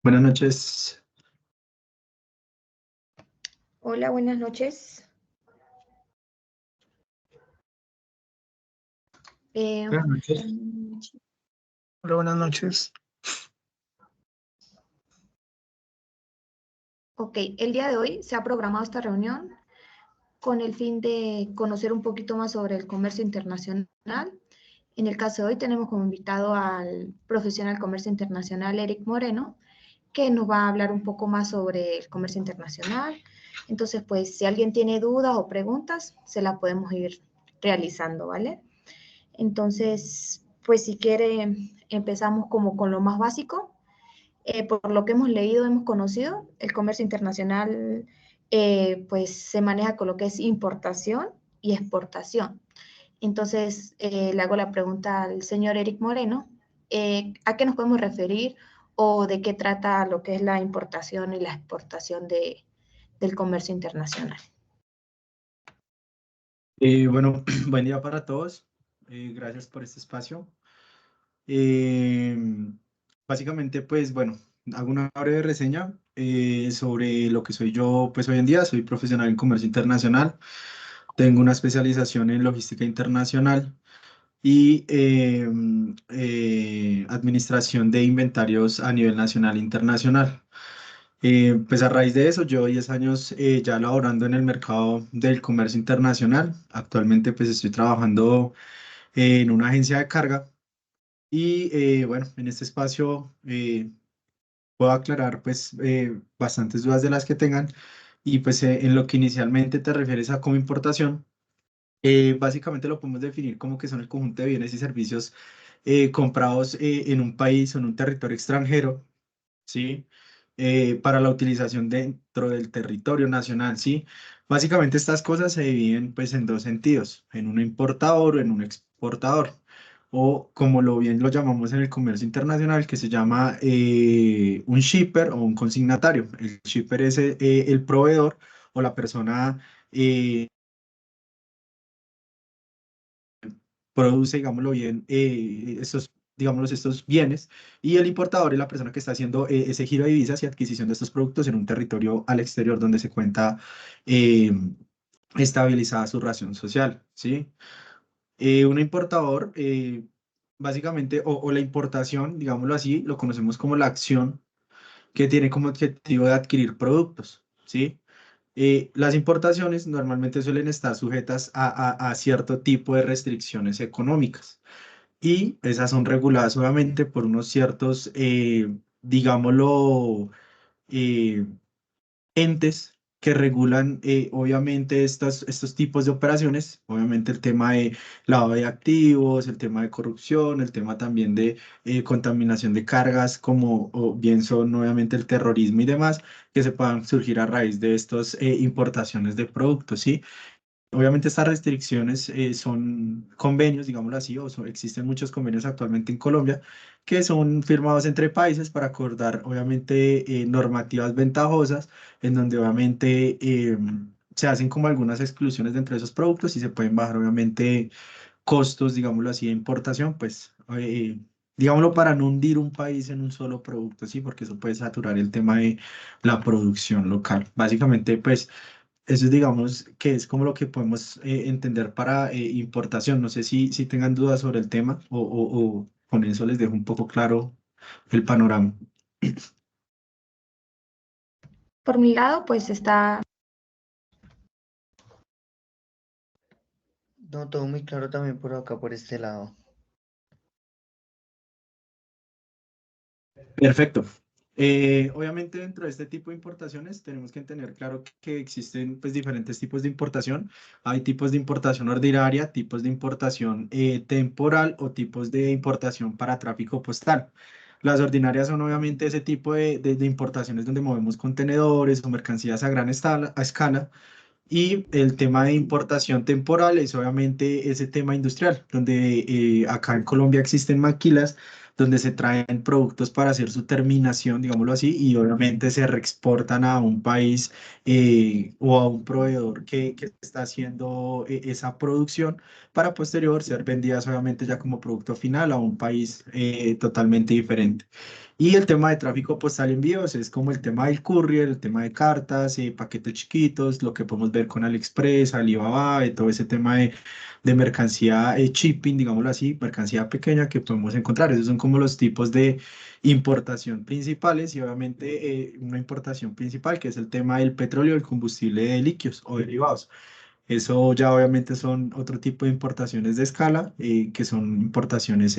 Buenas noches. Hola, buenas noches. Eh, Buenas noches. Hola, buenas noches. ok, el día de hoy se ha programado esta reunión con el fin de conocer un poquito más sobre el comercio internacional. En el caso de hoy tenemos como invitado al profesional comercio internacional Eric Moreno, que nos va a hablar un poco más sobre el comercio internacional. Entonces, pues, si alguien tiene dudas o preguntas, se las podemos ir realizando, ¿vale? Entonces, pues, si quiere, empezamos como con lo más básico. Por lo que hemos leído, hemos conocido, el comercio internacional pues se maneja con lo que es importación y exportación. Entonces, le hago la pregunta al señor Eric Moreno, ¿a qué nos podemos referir o de qué trata lo que es la importación y la exportación del comercio internacional? Bueno, buen día para todos. Gracias por este espacio. Eh, Básicamente, pues bueno, hago una breve reseña sobre lo que soy yo, pues hoy en día. Soy profesional en comercio internacional. Tengo una especialización en logística internacional y administración de inventarios a nivel nacional e internacional. Pues a raíz de eso, llevo 10 años ya laborando en el mercado del comercio internacional. Actualmente pues estoy trabajando en una agencia de carga y bueno, en este espacio puedo aclarar pues bastantes dudas de las que tengan y pues en lo que inicialmente te refieres a como importación, básicamente lo podemos definir como que son el conjunto de bienes y servicios comprados en un país o en un territorio extranjero, ¿sí? Para la utilización dentro del territorio nacional, ¿sí? Básicamente estas cosas se dividen pues en dos sentidos, en un importador o en un exportador, o como lo bien lo llamamos en el comercio internacional, que se llama un shipper o un consignatario. El shipper es el proveedor o la persona eh, produce, digámoslo bien, estos bienes, y el importador es la persona que está haciendo ese giro de divisas y adquisición de estos productos en un territorio al exterior donde se cuenta eh, estabilizada su ración social, ¿sí? Un importador, básicamente, o la importación, digámoslo así, lo conocemos como la acción que tiene como objetivo de adquirir productos, ¿sí? Las importaciones normalmente suelen estar sujetas a cierto tipo de restricciones económicas y esas son reguladas obviamente por unos ciertos, digámoslo, eh, entes que regulan obviamente estos tipos de operaciones, obviamente el tema de lavado de activos, el tema de corrupción, el tema también de contaminación de cargas, como o bien son obviamente el terrorismo y demás, que se puedan surgir a raíz de estas importaciones de productos, ¿sí? Obviamente estas restricciones son convenios, digámoslo así, existen muchos convenios actualmente en Colombia que son firmados entre países para acordar, obviamente, normativas ventajosas, en donde obviamente se hacen como algunas exclusiones dentro de esos productos y se pueden bajar, obviamente, costos, digámoslo así, de importación, pues, digámoslo, para no hundir un país en un solo producto, sí, porque eso puede saturar el tema de la producción local. Básicamente, pues. Eso es, digamos, que es como lo que podemos entender para importación. No sé si tengan dudas sobre el tema o con eso les dejo un poco claro el panorama. Por mi lado, pues está. No, todo muy claro también por acá, por este lado. Perfecto. Obviamente dentro de este tipo de importaciones tenemos que tener claro que existen pues diferentes tipos de importación. Hay tipos de importación ordinaria, tipos de importación temporal o tipos de importación para tráfico postal. Las ordinarias son obviamente ese tipo de importaciones donde movemos contenedores o mercancías a gran escala. Y el tema de importación temporal es obviamente ese tema industrial, donde acá en Colombia existen maquilas donde se traen productos para hacer su terminación, digámoslo así, y obviamente se reexportan a un país o a un proveedor que está haciendo esa producción para posterior ser vendidas obviamente ya como producto final a un país totalmente diferente. Y el tema de tráfico postal y envíos es como el tema del courier, el tema de cartas, paquetes chiquitos, lo que podemos ver con AliExpress, Alibaba, todo ese tema de mercancía shipping, digámoslo así, mercancía pequeña que podemos encontrar. Esos son como los tipos de importación principales y obviamente una importación principal que es el tema del petróleo, el combustible de líquidos o derivados. Eso ya obviamente son otro tipo de importaciones de escala, que son importaciones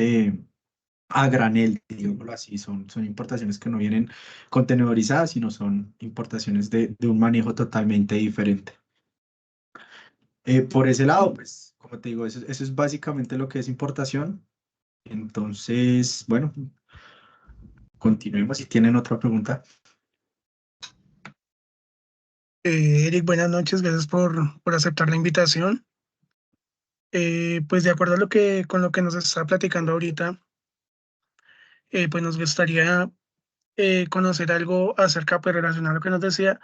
a granel, digámoslo así, son importaciones que no vienen contenedorizadas, sino son importaciones de un manejo totalmente diferente. Por ese lado, pues, como te digo, eso es básicamente lo que es importación. Entonces, bueno, continuemos si tienen otra pregunta. Eric, buenas noches, gracias por aceptar la invitación. Pues de acuerdo a con lo que nos está platicando ahorita, pues nos gustaría conocer algo acerca, pues relacionado a lo que nos decía,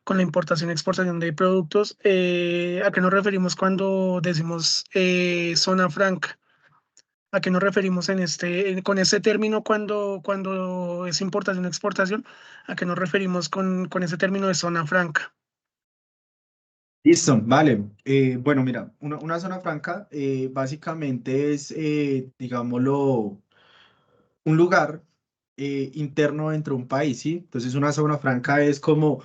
con la importación y exportación de productos. ¿A qué nos referimos cuando decimos zona franca? ¿A qué nos referimos con ese término cuando es importación y exportación? ¿A qué nos referimos con ese término de zona franca? Listo, vale. Bueno, mira, una zona franca básicamente es, digámoslo, un lugar interno dentro de un país, ¿sí? Entonces una zona franca es como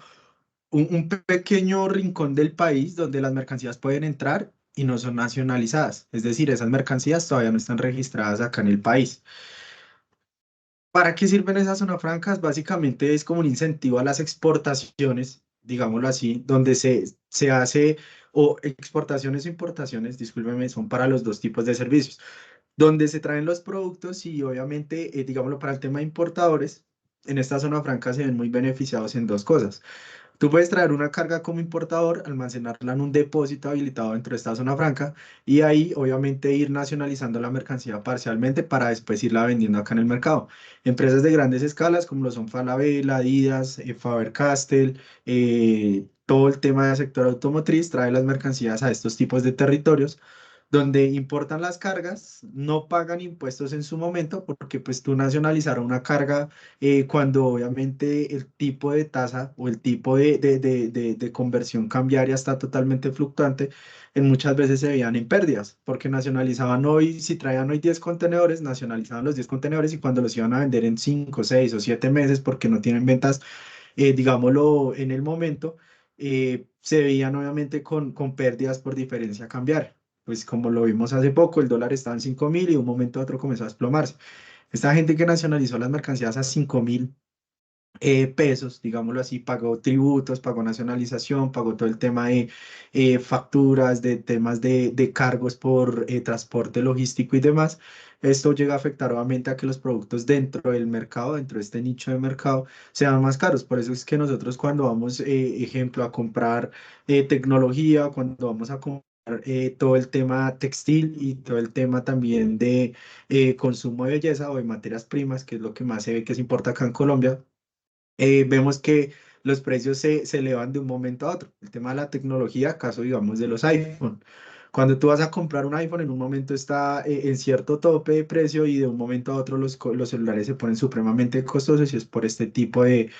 un pequeño rincón del país donde las mercancías pueden entrar y no son nacionalizadas. Es decir, esas mercancías todavía no están registradas acá en el país. ¿Para qué sirven esas zonas francas? Básicamente es como un incentivo a las exportaciones, digámoslo así, donde se hace, o exportaciones o importaciones, discúlpeme, son para los dos tipos de servicios, donde se traen los productos y obviamente, digámoslo, para el tema de importadores, en esta zona franca se ven muy beneficiados en dos cosas. Tú puedes traer una carga como importador, almacenarla en un depósito habilitado dentro de esta zona franca y ahí obviamente ir nacionalizando la mercancía parcialmente para después irla vendiendo acá en el mercado. Empresas de grandes escalas como lo son Falabella, Adidas, Faber-Castell, todo el tema del sector automotriz trae las mercancías a estos tipos de territorios donde importan las cargas, no pagan impuestos en su momento porque pues tú nacionalizar una carga cuando obviamente el tipo de tasa o el tipo de conversión cambiaria está totalmente fluctuante, en muchas veces se veían en pérdidas, porque nacionalizaban hoy, si traían hoy 10 contenedores, nacionalizaban los 10 contenedores y cuando los iban a vender en 5 6 o 7 meses porque no tienen ventas, digámoslo, en el momento, se veían obviamente con pérdidas por diferencia cambiaria. Pues como lo vimos hace poco, el dólar estaba en 5.000 y de un momento a otro comenzó a desplomarse. Esta gente que nacionalizó las mercancías a 5.000 pesos, digámoslo así, pagó tributos, pagó nacionalización, pagó todo el tema de facturas, de temas de cargos por transporte logístico y demás. Esto llega a afectar obviamente a que los productos dentro del mercado, dentro de este nicho de mercado, sean más caros. Por eso es que nosotros cuando vamos, ejemplo, a comprar tecnología, cuando vamos a comprar todo el tema textil y todo el tema también de consumo de belleza o de materias primas, que es lo que más se ve que se importa acá en Colombia, vemos que los precios se elevan de un momento a otro. El tema de la tecnología, caso digamos de los iPhone. Cuando tú vas a comprar un iPhone, en un momento está en cierto tope de precio y de un momento a otro los celulares se ponen supremamente costosos y es por este tipo de,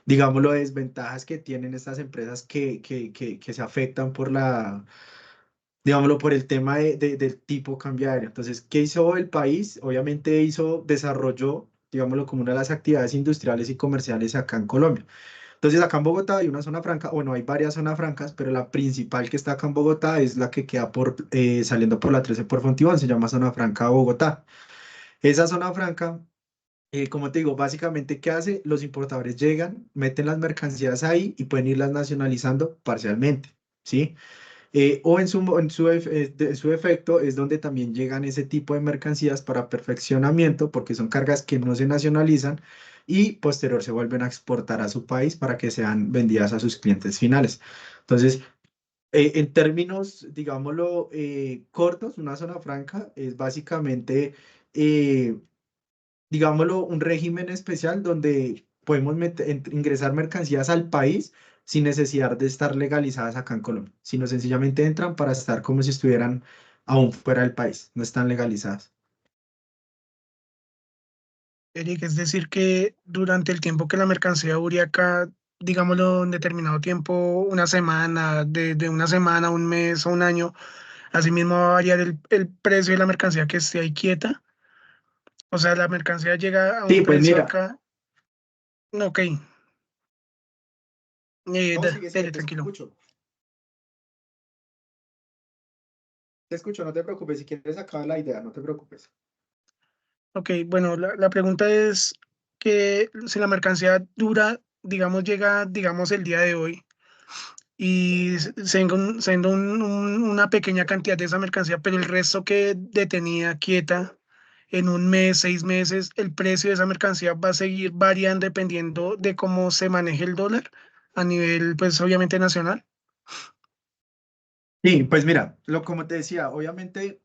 digámoslo, desventajas que tienen estas empresas que se afectan por digámoslo, por el tema del tipo cambiario. Entonces, ¿qué hizo el país? Obviamente desarrolló, digámoslo, como una de las actividades industriales y comerciales acá en Colombia. Entonces, acá en Bogotá hay una zona franca, bueno, hay varias zonas francas, pero la principal que está acá en Bogotá es la que queda saliendo por la 13 por Fontibón, se llama Zona Franca Bogotá. Esa zona franca, como te digo, básicamente, ¿qué hace? Los importadores llegan, meten las mercancías ahí y pueden irlas nacionalizando parcialmente, ¿sí? O en su efecto es donde también llegan ese tipo de mercancías para perfeccionamiento, porque son cargas que no se nacionalizan y posterior se vuelven a exportar a su país para que sean vendidas a sus clientes finales. Entonces, en términos, digámoslo, cortos, una zona franca es básicamente eh, digámoslo, un régimen especial donde podemos ingresar mercancías al país sin necesidad de estar legalizadas acá en Colombia, sino sencillamente entran para estar como si estuvieran aún fuera del país, no están legalizadas. Eric, es decir, que durante el tiempo que la mercancía dure acá, digámoslo, en determinado tiempo, una semana, de una semana, un mes o un año, asimismo va a variar el precio de la mercancía que esté ahí quieta. O sea, la mercancía llega a un Sí, pues precio mira, acá. Ok, no, sigue, sigue, dele, te tranquilo. escucho. Te escucho, no te preocupes, si quieres acabar la idea, no te preocupes. Ok, bueno, la pregunta es que si la mercancía dura, digamos, llega, digamos, el día de hoy y siendo una pequeña cantidad de esa mercancía, pero el resto que detenía quieta en un mes, 6 meses, el precio de esa mercancía va a seguir variando dependiendo de cómo se maneje el dólar a nivel, pues, obviamente nacional. Sí, pues mira, como te decía, obviamente,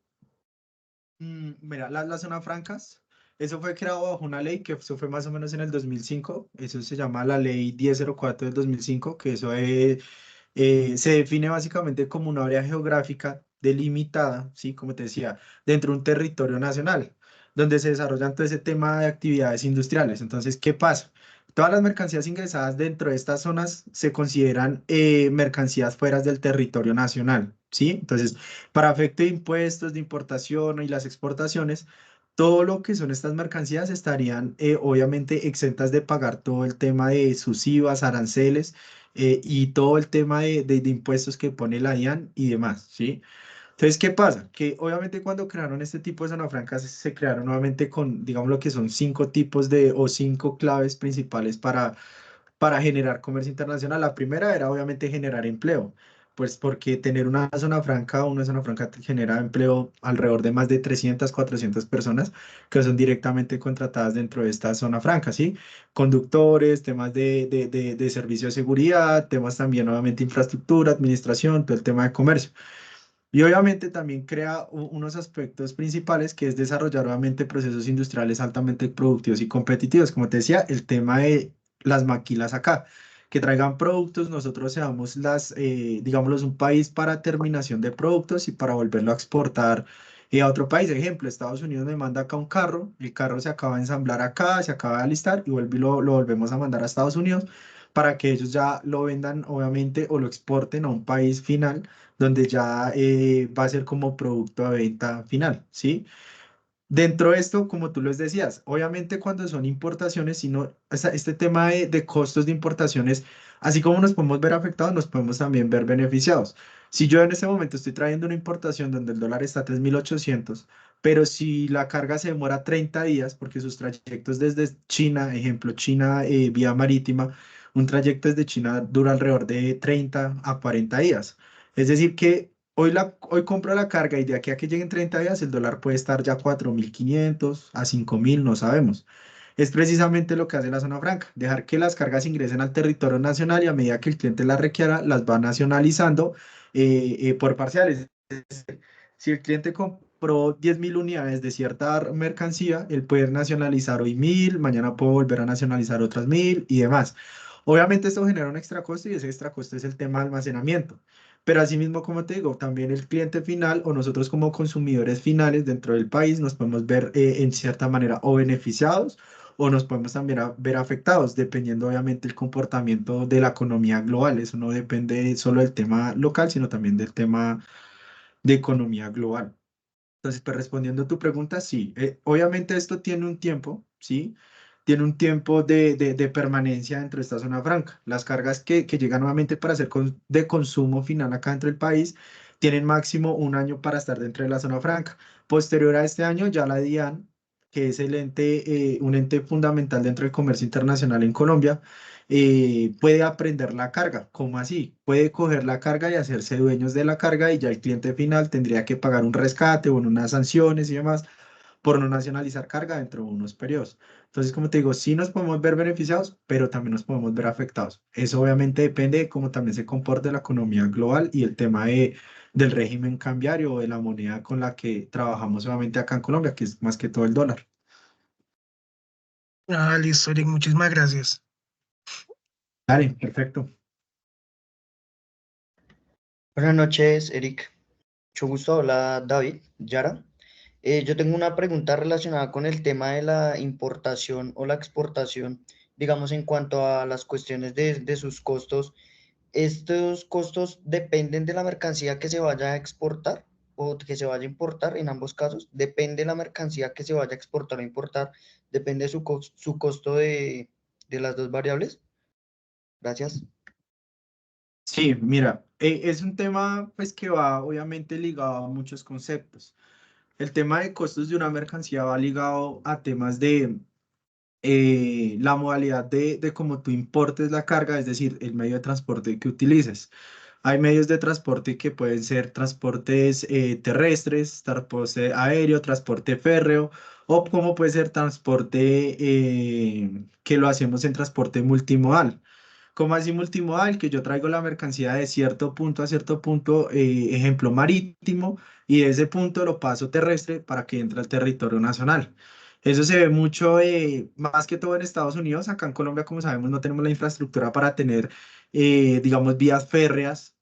mira, las zonas francas, eso fue creado bajo una ley que eso fue más o menos en el 2005. Eso se llama la ley 1004 del 2005, que eso se define básicamente como una área geográfica delimitada, ¿sí? Como te decía, dentro de un territorio nacional, donde se desarrollan todo ese tema de actividades industriales. Entonces, ¿qué pasa? Todas las mercancías ingresadas dentro de estas zonas se consideran mercancías fuera del territorio nacional, ¿sí? Entonces, para efecto de impuestos, de importación y las exportaciones, todo lo que son estas mercancías estarían obviamente exentas de pagar todo el tema de sus IVAs, aranceles y todo el tema de impuestos que pone la DIAN y demás, ¿sí? Entonces, ¿qué pasa? Que obviamente cuando crearon este tipo de zona franca se crearon nuevamente con, digamos, lo que son 5 tipos o 5 claves principales para generar comercio internacional. La primera era obviamente generar empleo, pues porque tener una zona franca te genera empleo alrededor de más de 300, 400 personas que son directamente contratadas dentro de esta zona franca, ¿sí? Conductores, temas de servicio de seguridad, temas también obviamente infraestructura, administración, todo el tema de comercio. Y obviamente también crea unos aspectos principales que es desarrollar obviamente procesos industriales altamente productivos y competitivos. Como te decía, el tema de las maquilas acá, que traigan productos, nosotros seamos digámoslo, un país para terminación de productos y para volverlo a exportar a otro país. Ejemplo, Estados Unidos me manda acá un carro, el carro se acaba de ensamblar acá, se acaba de alistar y vuelve y lo volvemos a mandar a Estados Unidos para que ellos ya lo vendan, obviamente, o lo exporten a un país final donde ya va a ser como producto de venta final, ¿sí? Dentro de esto, como tú les decías, obviamente cuando son importaciones, sino este tema de costos de importaciones, así como nos podemos ver afectados, nos podemos también ver beneficiados. Si yo en este momento estoy trayendo una importación donde el dólar está a 3.800, pero si la carga se demora 30 días, porque sus trayectos desde China, ejemplo, China vía marítima, un trayecto desde China dura alrededor de 30 a 40 días. Es decir, que hoy compro la carga y de aquí a que lleguen 30 días el dólar puede estar ya 4.500 a 5.000, no sabemos. Es precisamente lo que hace la zona franca, dejar que las cargas ingresen al territorio nacional y a medida que el cliente las requiera, las va nacionalizando por parciales. Si el cliente compró 10.000 unidades de cierta mercancía, él puede nacionalizar hoy 1.000, mañana puede volver a nacionalizar otras 1.000 y demás. Obviamente esto genera un extra costo y ese extra costo es el tema de almacenamiento. Pero asimismo, como te digo, también el cliente final o nosotros como consumidores finales dentro del país nos podemos ver en cierta manera o beneficiados o nos podemos también ver afectados, dependiendo obviamente el comportamiento de la economía global. Eso no depende solo del tema local, sino también del tema de economía global. Entonces, pues respondiendo a tu pregunta, sí, obviamente esto tiene un tiempo, ¿sí? Tiene un tiempo de permanencia dentro de esta zona franca. Las cargas que llegan nuevamente para ser de consumo final acá dentro del país tienen máximo un año para estar dentro de la zona franca. Posterior a este año, ya la DIAN, que es un ente fundamental dentro del comercio internacional en Colombia, puede aprender la carga. ¿Cómo así? Puede coger la carga y hacerse dueños de la carga y ya el cliente final tendría que pagar un rescate o unas sanciones y demás por no nacionalizar carga dentro de unos periodos. Entonces, como te digo, sí nos podemos ver beneficiados, pero también nos podemos ver afectados. Eso obviamente depende de cómo también se comporte la economía global y el tema del régimen cambiario o de la moneda con la que trabajamos obviamente acá en Colombia, que es más que todo el dólar. Ah, listo, Eric, muchísimas gracias. Dale, perfecto. Buenas noches, Eric. Mucho gusto, hola David, Yara. Yo tengo una pregunta relacionada con el tema de la importación o la exportación, digamos, en cuanto a las cuestiones de sus costos. ¿Estos costos dependen de la mercancía que se vaya a exportar o que se vaya a importar en ambos casos? ¿Depende de la mercancía que se vaya a exportar o importar? ¿Depende su costo de las dos variables? Gracias. Sí, mira, es un tema pues que va obviamente ligado a muchos conceptos. El tema de costos de una mercancía va ligado a temas de la modalidad de cómo tú importes la carga, es decir, el medio de transporte que utilices. Hay medios de transporte que pueden ser transportes terrestres, transporte aéreo, transporte férreo, o como puede ser transporte que lo hacemos en transporte multimodal. Como así multimodal, que yo traigo la mercancía de cierto punto a cierto punto, ejemplo marítimo, y de ese punto lo paso terrestre para que entre al territorio nacional. Eso se ve mucho, más que todo en Estados Unidos. Acá en Colombia, como sabemos, no tenemos la infraestructura para tener, digamos, vías férreas.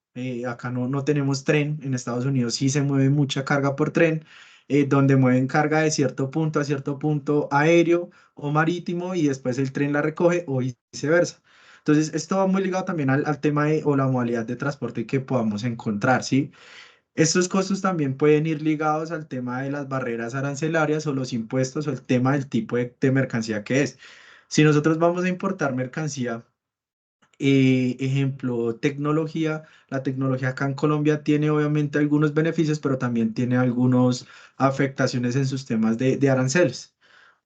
Acá no tenemos tren. En Estados Unidos sí se mueve mucha carga por tren, donde mueven carga de cierto punto a cierto punto aéreo o marítimo y después el tren la recoge o viceversa. Entonces, esto va muy ligado también al tema de, o la modalidad de transporte que podamos encontrar, ¿sí? Estos costos también pueden ir ligados al tema de las barreras arancelarias o los impuestos o el tema del tipo de mercancía que es. Si nosotros vamos a importar mercancía, ejemplo, tecnología, la tecnología acá en Colombia tiene obviamente algunos beneficios, pero también tiene algunas afectaciones en sus temas de aranceles.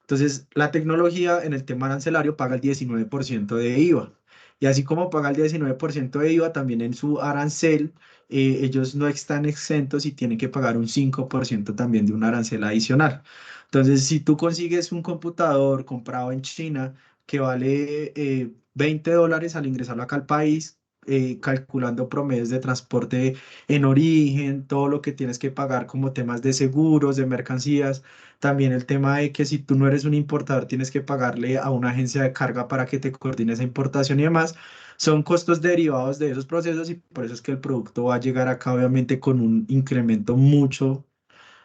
Entonces, la tecnología en el tema arancelario paga el 19% de IVA. Y así como paga el 19% de IVA, también en su arancel, ellos no están exentos y tienen que pagar un 5% también de un arancel adicional. Entonces, si tú consigues un computador comprado en China que vale $20 al ingresarlo acá al país, calculando promedios de transporte en origen, todo lo que tienes que pagar como temas de seguros, de mercancías, también el tema de que si tú no eres un importador, tienes que pagarle a una agencia de carga para que te coordine esa importación y demás. Son costos derivados de esos procesos y por eso es que el producto va a llegar acá obviamente con un incremento mucho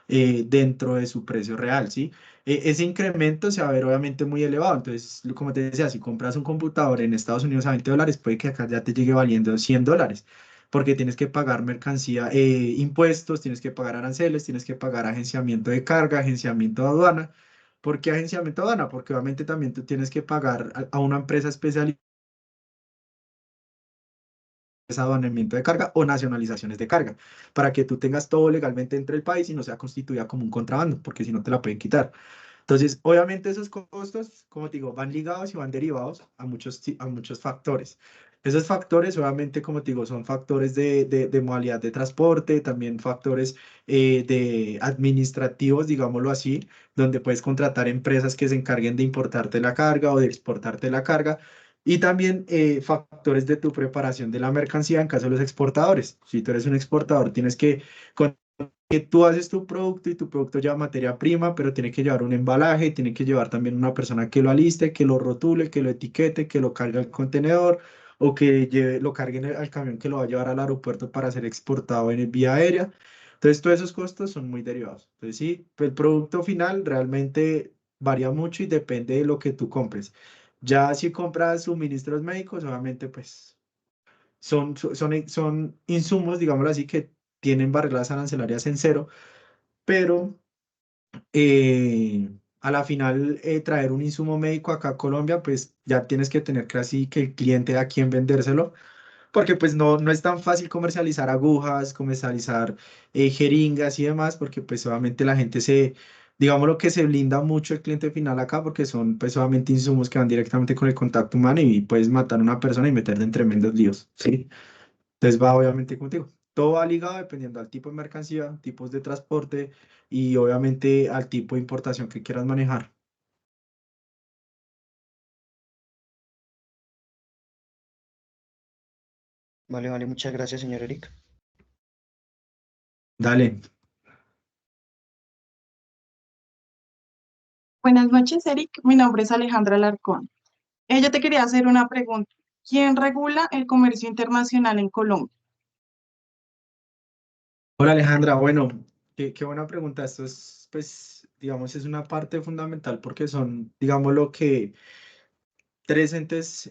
dentro de su precio real, ¿sí? Ese incremento se va a ver obviamente muy elevado. Entonces, como te decía, si compras un computador en Estados Unidos a $20, puede que acá ya te llegue valiendo $100, porque tienes que pagar mercancía, impuestos, tienes que pagar aranceles, tienes que pagar agenciamiento de carga, agenciamiento de aduana. ¿Por qué agenciamiento de aduana? Porque obviamente también tú tienes que pagar a una empresa especializada aduanamiento de carga o nacionalizaciones de carga, para que tú tengas todo legalmente entre el país y no sea constituida como un contrabando, porque si no te la pueden quitar. Entonces, obviamente esos costos, como te digo, van ligados y van derivados a muchos factores. Esos factores, obviamente, como te digo, son factores de modalidad de transporte, también factores de administrativos, digámoslo así, donde puedes contratar empresas que se encarguen de importarte la carga o de exportarte la carga. Y también factores de tu preparación de la mercancía en caso de los exportadores. Si tú eres un exportador, tienes que tú haces tu producto y tu producto lleva materia prima, pero tiene que llevar un embalaje, tiene que llevar también una persona que lo aliste, que lo rotule, que lo etiquete, que lo cargue al contenedor o que lo cargue al camión que lo va a llevar al aeropuerto para ser exportado en vía aérea. Entonces, todos esos costos son muy derivados. Entonces, sí, el producto final realmente varía mucho y depende de lo que tú compres. Ya si compras suministros médicos, obviamente, pues son insumos, digámoslo así, que tienen barreras arancelarias en cero, pero a la final traer un insumo médico acá a Colombia, pues ya tienes que tener casi que el cliente a quien vendérselo, porque pues no es tan fácil comercializar agujas, comercializar jeringas y demás, porque pues obviamente la gente digamos lo que se blinda mucho el cliente final acá, porque son pues obviamente insumos que van directamente con el contacto humano y puedes matar a una persona y meterte en tremendos líos, ¿sí? Entonces va obviamente contigo. Todo va ligado dependiendo al tipo de mercancía, tipos de transporte y obviamente al tipo de importación que quieras manejar. Vale, vale, muchas gracias, señor Eric. Dale. Buenas noches, Eric. Mi nombre es Alejandra Alarcón. Yo te quería hacer una pregunta. ¿Quién regula el comercio internacional en Colombia? Hola Alejandra, bueno, qué buena pregunta. Esto es, pues, digamos, es una parte fundamental porque son, digamos, lo que tres entes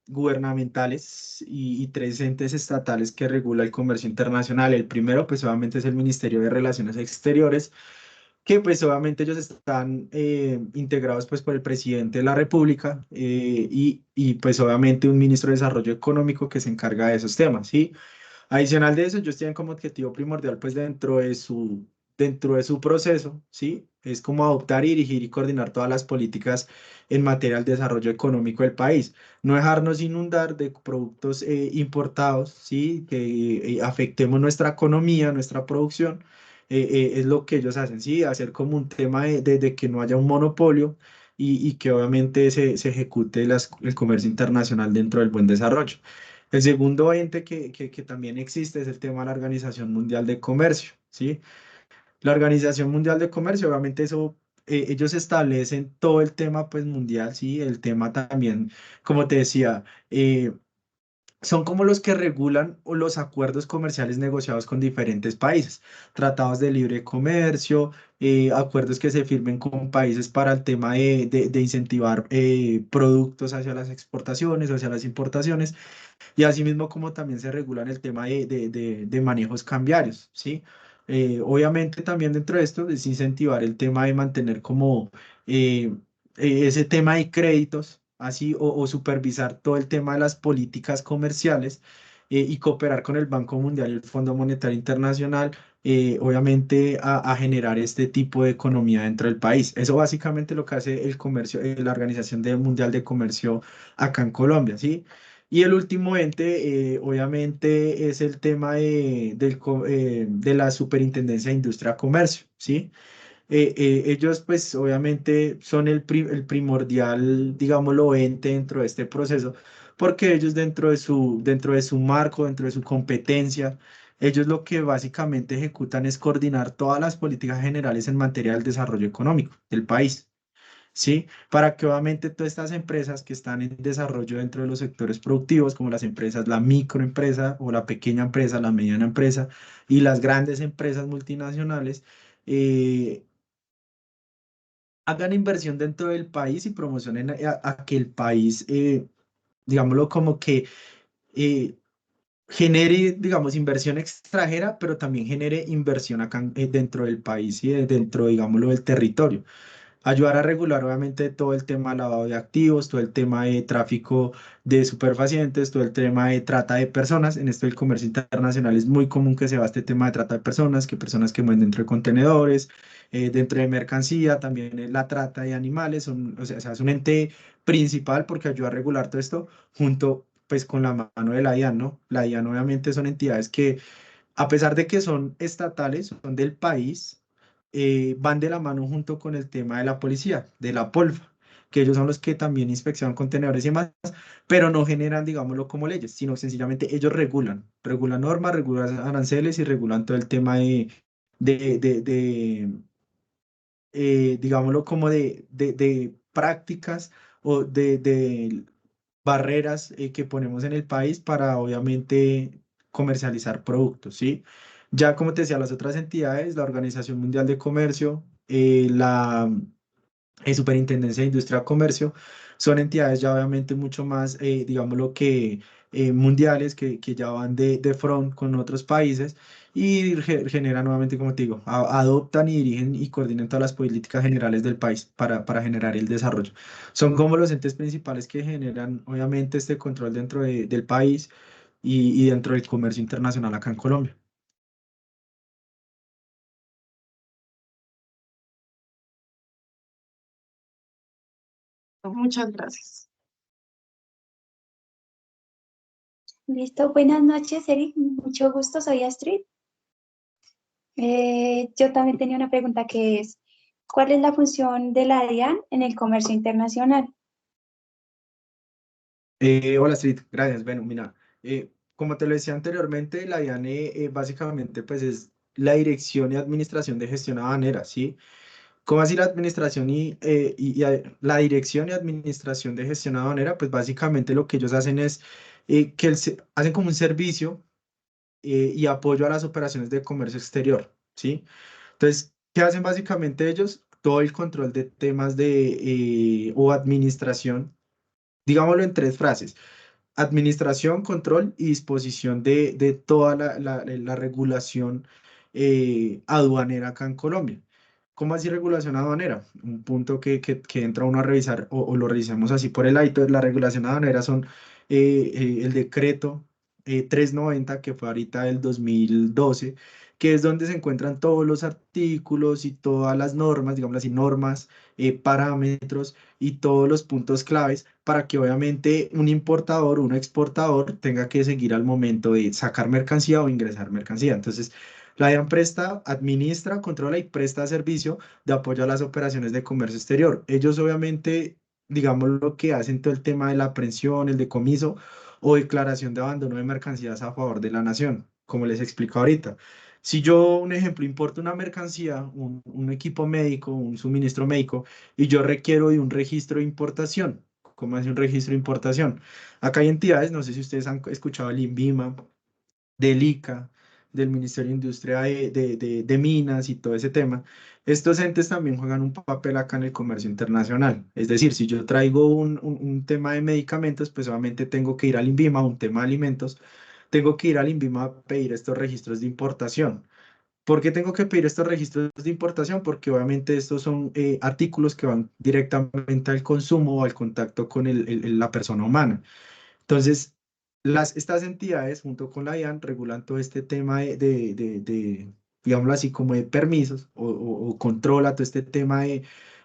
gubernamentales y tres entes estatales que regula el comercio internacional. El primero, pues, obviamente es el Ministerio de Relaciones Exteriores, que pues obviamente ellos están integrados pues por el presidente de la República y pues obviamente un ministro de Desarrollo Económico que se encarga de esos temas, ¿sí? Adicional de eso, ellos tienen como objetivo primordial, pues dentro de su proceso, ¿sí? Es como adoptar, dirigir y coordinar todas las políticas en materia del desarrollo económico del país. No dejarnos inundar de productos importados, ¿sí? Que afectemos nuestra economía, nuestra producción. Es lo que ellos hacen, ¿sí? Hacer como un tema de que no haya un monopolio y que obviamente se ejecute el comercio internacional dentro del buen desarrollo. El segundo ente que también existe es el tema de la Organización Mundial de Comercio, ¿sí? La Organización Mundial de Comercio, obviamente eso, ellos establecen todo el tema pues mundial, ¿sí? El tema también, como te decía, son como los que regulan los acuerdos comerciales negociados con diferentes países, tratados de libre comercio, acuerdos que se firmen con países para el tema de incentivar productos hacia las exportaciones, hacia las importaciones. Y asimismo como también se regulan el tema de manejos cambiarios, ¿sí? Obviamente también dentro de esto es incentivar el tema de mantener como eh, ese tema de créditos, así, o supervisar todo el tema de las políticas comerciales y cooperar con el Banco Mundial y el Fondo Monetario Internacional, obviamente a generar este tipo de economía dentro del país. Eso básicamente lo que hace el comercio, la Mundial de Comercio acá en Colombia, ¿sí? Y el último ente, obviamente, es el tema de la Superintendencia de Industria Comercio, ¿sí? Ellos, pues, obviamente, son el primordial, digámoslo, ente dentro de este proceso, porque ellos dentro de su marco, dentro de su competencia, ellos lo que básicamente ejecutan es coordinar todas las políticas generales en materia del desarrollo económico del país. ¿Sí? Para que obviamente todas estas empresas que están en desarrollo dentro de los sectores productivos, como las empresas, la microempresa o la pequeña empresa, la mediana empresa y las grandes empresas multinacionales, eh, hagan inversión dentro del país y promocionen a que el país, digámoslo como que eh, genere, digamos, inversión extranjera, pero también genere inversión acá dentro del país y dentro, digámoslo, del territorio. Ayudar a regular obviamente todo el tema de lavado de activos, todo el tema de tráfico de superfacientes, todo el tema de trata de personas. En esto del comercio internacional es muy común que se va este tema de trata de personas que mueven dentro de contenedores, dentro de mercancía, también la trata de animales, o sea, es un ente principal porque ayuda a regular todo esto junto pues con la mano de la DIAN, ¿no? La DIAN obviamente son entidades que a pesar de que son estatales, son del país, van de la mano junto con el tema de la policía, de la POLFA, que ellos son los que también inspeccionan contenedores y demás, pero no generan, digámoslo, como leyes, sino sencillamente ellos regulan normas, regulan aranceles y regulan todo el tema de digámoslo, como de prácticas o de barreras que ponemos en el país para obviamente comercializar productos, ¿sí? Ya como te decía, las otras entidades, la Organización Mundial de Comercio, la Superintendencia de Industria y Comercio, son entidades ya obviamente mucho más, digámoslo que mundiales, que ya van de front con otros países y generan nuevamente, como te digo, adoptan y dirigen y coordinan todas las políticas generales del país para generar el desarrollo. Son como los entes principales que generan obviamente este control dentro del país y dentro del comercio internacional acá en Colombia. Muchas gracias. Listo, buenas noches, Eric. Mucho gusto, soy Astrid. Yo también tenía una pregunta que es, ¿cuál es la función de la DIAN en el comercio internacional? Hola, Street, gracias. Bueno, mira, como te lo decía anteriormente, la DIANE básicamente pues es la dirección y administración de gestión aduanera, ¿sí? ¿Cómo así la administración la dirección y administración de gestión aduanera? Pues básicamente lo que ellos hacen es hacen como un servicio y apoyo a las operaciones de comercio exterior, ¿sí? Entonces, ¿qué hacen básicamente ellos? Todo el control de temas o administración, digámoslo en tres frases: administración, control y disposición de toda la regulación aduanera acá en Colombia. ¿Cómo así regulación aduanera? Un punto que entra uno a revisar o lo revisemos así por el lado. La regulación aduanera son el decreto 390, que fue ahorita del 2012, que es donde se encuentran todos los artículos y todas las normas, digamos así, normas, parámetros y todos los puntos claves para que obviamente un importador o un exportador tenga que seguir al momento de sacar mercancía o ingresar mercancía. Entonces, la DIAN presta, administra, controla y presta servicio de apoyo a las operaciones de comercio exterior. Ellos obviamente, digamos, lo que hacen todo el tema de la aprehensión, el decomiso o declaración de abandono de mercancías a favor de la nación, como les explico ahorita. Si yo, un ejemplo, importo una mercancía, un equipo médico, un suministro médico, y yo requiero de un registro de importación. ¿Cómo hace un registro de importación? Acá hay entidades, no sé si ustedes han escuchado el INVIMA, del ICA, del Ministerio de Industria de Minas y todo ese tema. Estos entes también juegan un papel acá en el comercio internacional. Es decir, si yo traigo un tema de medicamentos, pues obviamente tengo que ir al INVIMA, un tema de alimentos, tengo que ir al INVIMA a pedir estos registros de importación. ¿Por qué tengo que pedir estos registros de importación? Porque obviamente estos son artículos que van directamente al consumo o al contacto con la persona humana. Entonces, estas entidades, junto con la DIAN, regulan todo este tema digámoslo así, como de permisos o controla todo este tema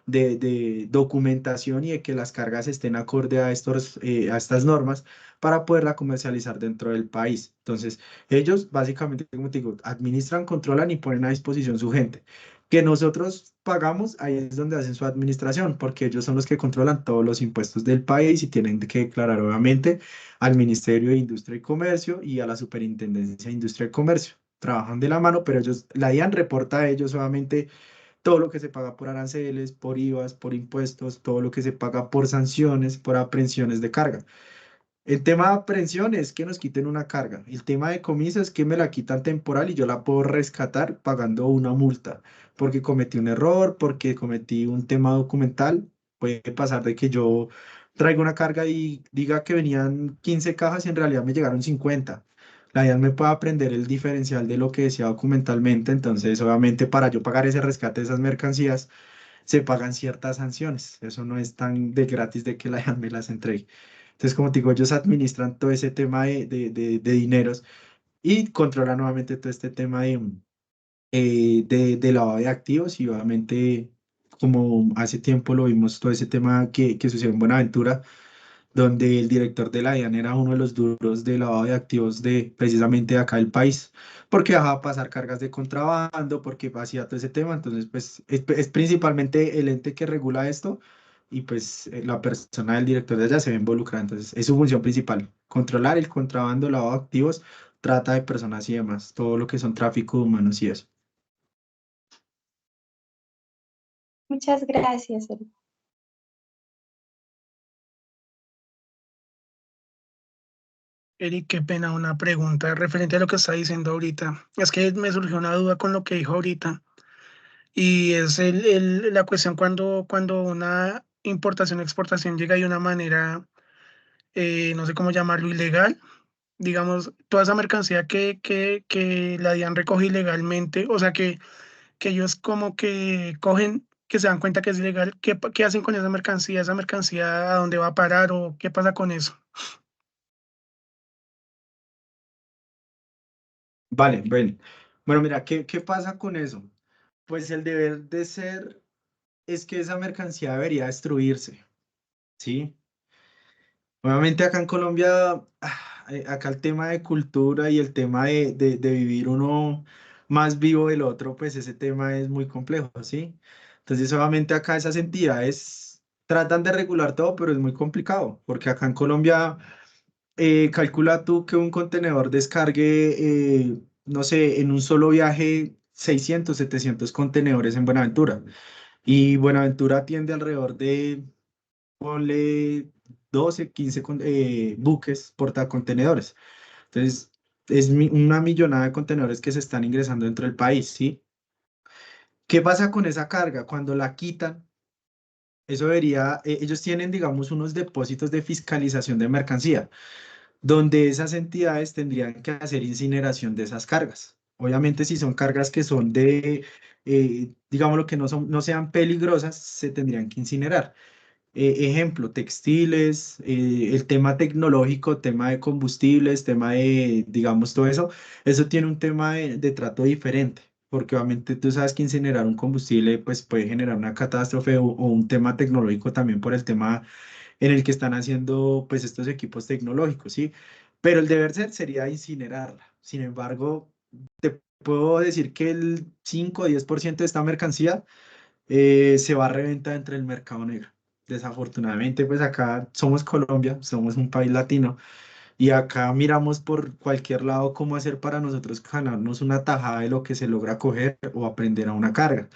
de documentación y de que las cargas estén acorde a estas normas para poderla comercializar dentro del país. Entonces, ellos básicamente, como te digo, administran, controlan y ponen a disposición su gente. Que nosotros pagamos, ahí es donde hacen su administración, porque ellos son los que controlan todos los impuestos del país y tienen que declarar, obviamente, al Ministerio de Industria y Comercio y a la Superintendencia de Industria y Comercio. Trabajan de la mano, pero la DIAN reporta a ellos solamente todo lo que se paga por aranceles, por IVAs, por impuestos, todo lo que se paga por sanciones, por aprehensiones de carga. El tema de aprehensión es que nos quiten una carga. El tema de comiso es que me la quitan temporal y yo la puedo rescatar pagando una multa porque cometí un error, porque cometí un tema documental. Puede pasar de que yo traiga una carga y diga que venían 15 cajas y en realidad me llegaron 50. La DIAN me puede aprender el diferencial de lo que decía documentalmente. Entonces, obviamente, para yo pagar ese rescate de esas mercancías, se pagan ciertas sanciones. Eso no es tan de gratis de que la DIAN me las entregue. Entonces, como te digo, ellos administran todo ese tema de dineros y controlan nuevamente todo este tema de lavado de activos y obviamente, como hace tiempo lo vimos, todo ese tema que sucedió en Buenaventura, donde el director de la DIAN era uno de los duros de lavado de activos de precisamente de acá del país, porque dejaba pasar cargas de contrabando, porque hacía todo ese tema. Entonces, pues es principalmente el ente que regula esto y pues la persona del director de allá se ve involucrada. Entonces, es su función principal: controlar el contrabando, lavado de activos, trata de personas y demás, todo lo que son tráfico de humanos y eso. Muchas gracias, Eric. Eric, qué pena, una pregunta referente a lo que está diciendo ahorita. Es que me surgió una duda con lo que dijo ahorita y es la cuestión cuando una importación o exportación llega de una manera, no sé cómo llamarlo, ilegal. Digamos, toda esa mercancía que la DIAN recoge ilegalmente, o sea, que ellos como que cogen, que se dan cuenta que es ilegal. ¿Qué hacen con esa mercancía? ¿Esa mercancía a dónde va a parar o qué pasa con eso? Vale, bueno. Bueno, mira, ¿qué pasa con eso? Pues el deber de ser es que esa mercancía debería destruirse, ¿sí? Obviamente acá en Colombia, acá el tema de cultura y el tema de vivir uno más vivo del otro, pues ese tema es muy complejo, ¿sí? Entonces obviamente acá esas entidades tratan de regular todo, pero es muy complicado, porque acá en Colombia, calcula tú que un contenedor descargue, no sé, en un solo viaje 600, 700 contenedores en Buenaventura. Y Buenaventura atiende alrededor de, ponle 12, 15 buques portacontenedores. Entonces, es una millonada de contenedores que se están ingresando dentro del país, ¿sí? ¿Qué pasa con esa carga? Cuando la quitan, eso debería, ellos tienen, digamos, unos depósitos de fiscalización de mercancía, donde esas entidades tendrían que hacer incineración de esas cargas. Obviamente, si son cargas que son de, digamos, lo que no son, no sean peligrosas, se tendrían que incinerar. Ejemplo, textiles, el tema tecnológico, tema de combustibles, tema de, digamos, todo eso, eso tiene un tema de trato diferente, porque obviamente tú sabes que incinerar un combustible pues puede generar una catástrofe o un tema tecnológico también por el tema en el que están haciendo pues estos equipos tecnológicos, ¿sí? Pero el deber ser sería incinerarla. Sin embargo, te puedo decir que el 5 o 10% de esta mercancía se va a reventa entre el mercado negro. Desafortunadamente, pues acá somos Colombia, somos un país latino y acá miramos por cualquier lado cómo hacer para nosotros ganarnos una tajada de lo que se logra coger o aprender a una carga.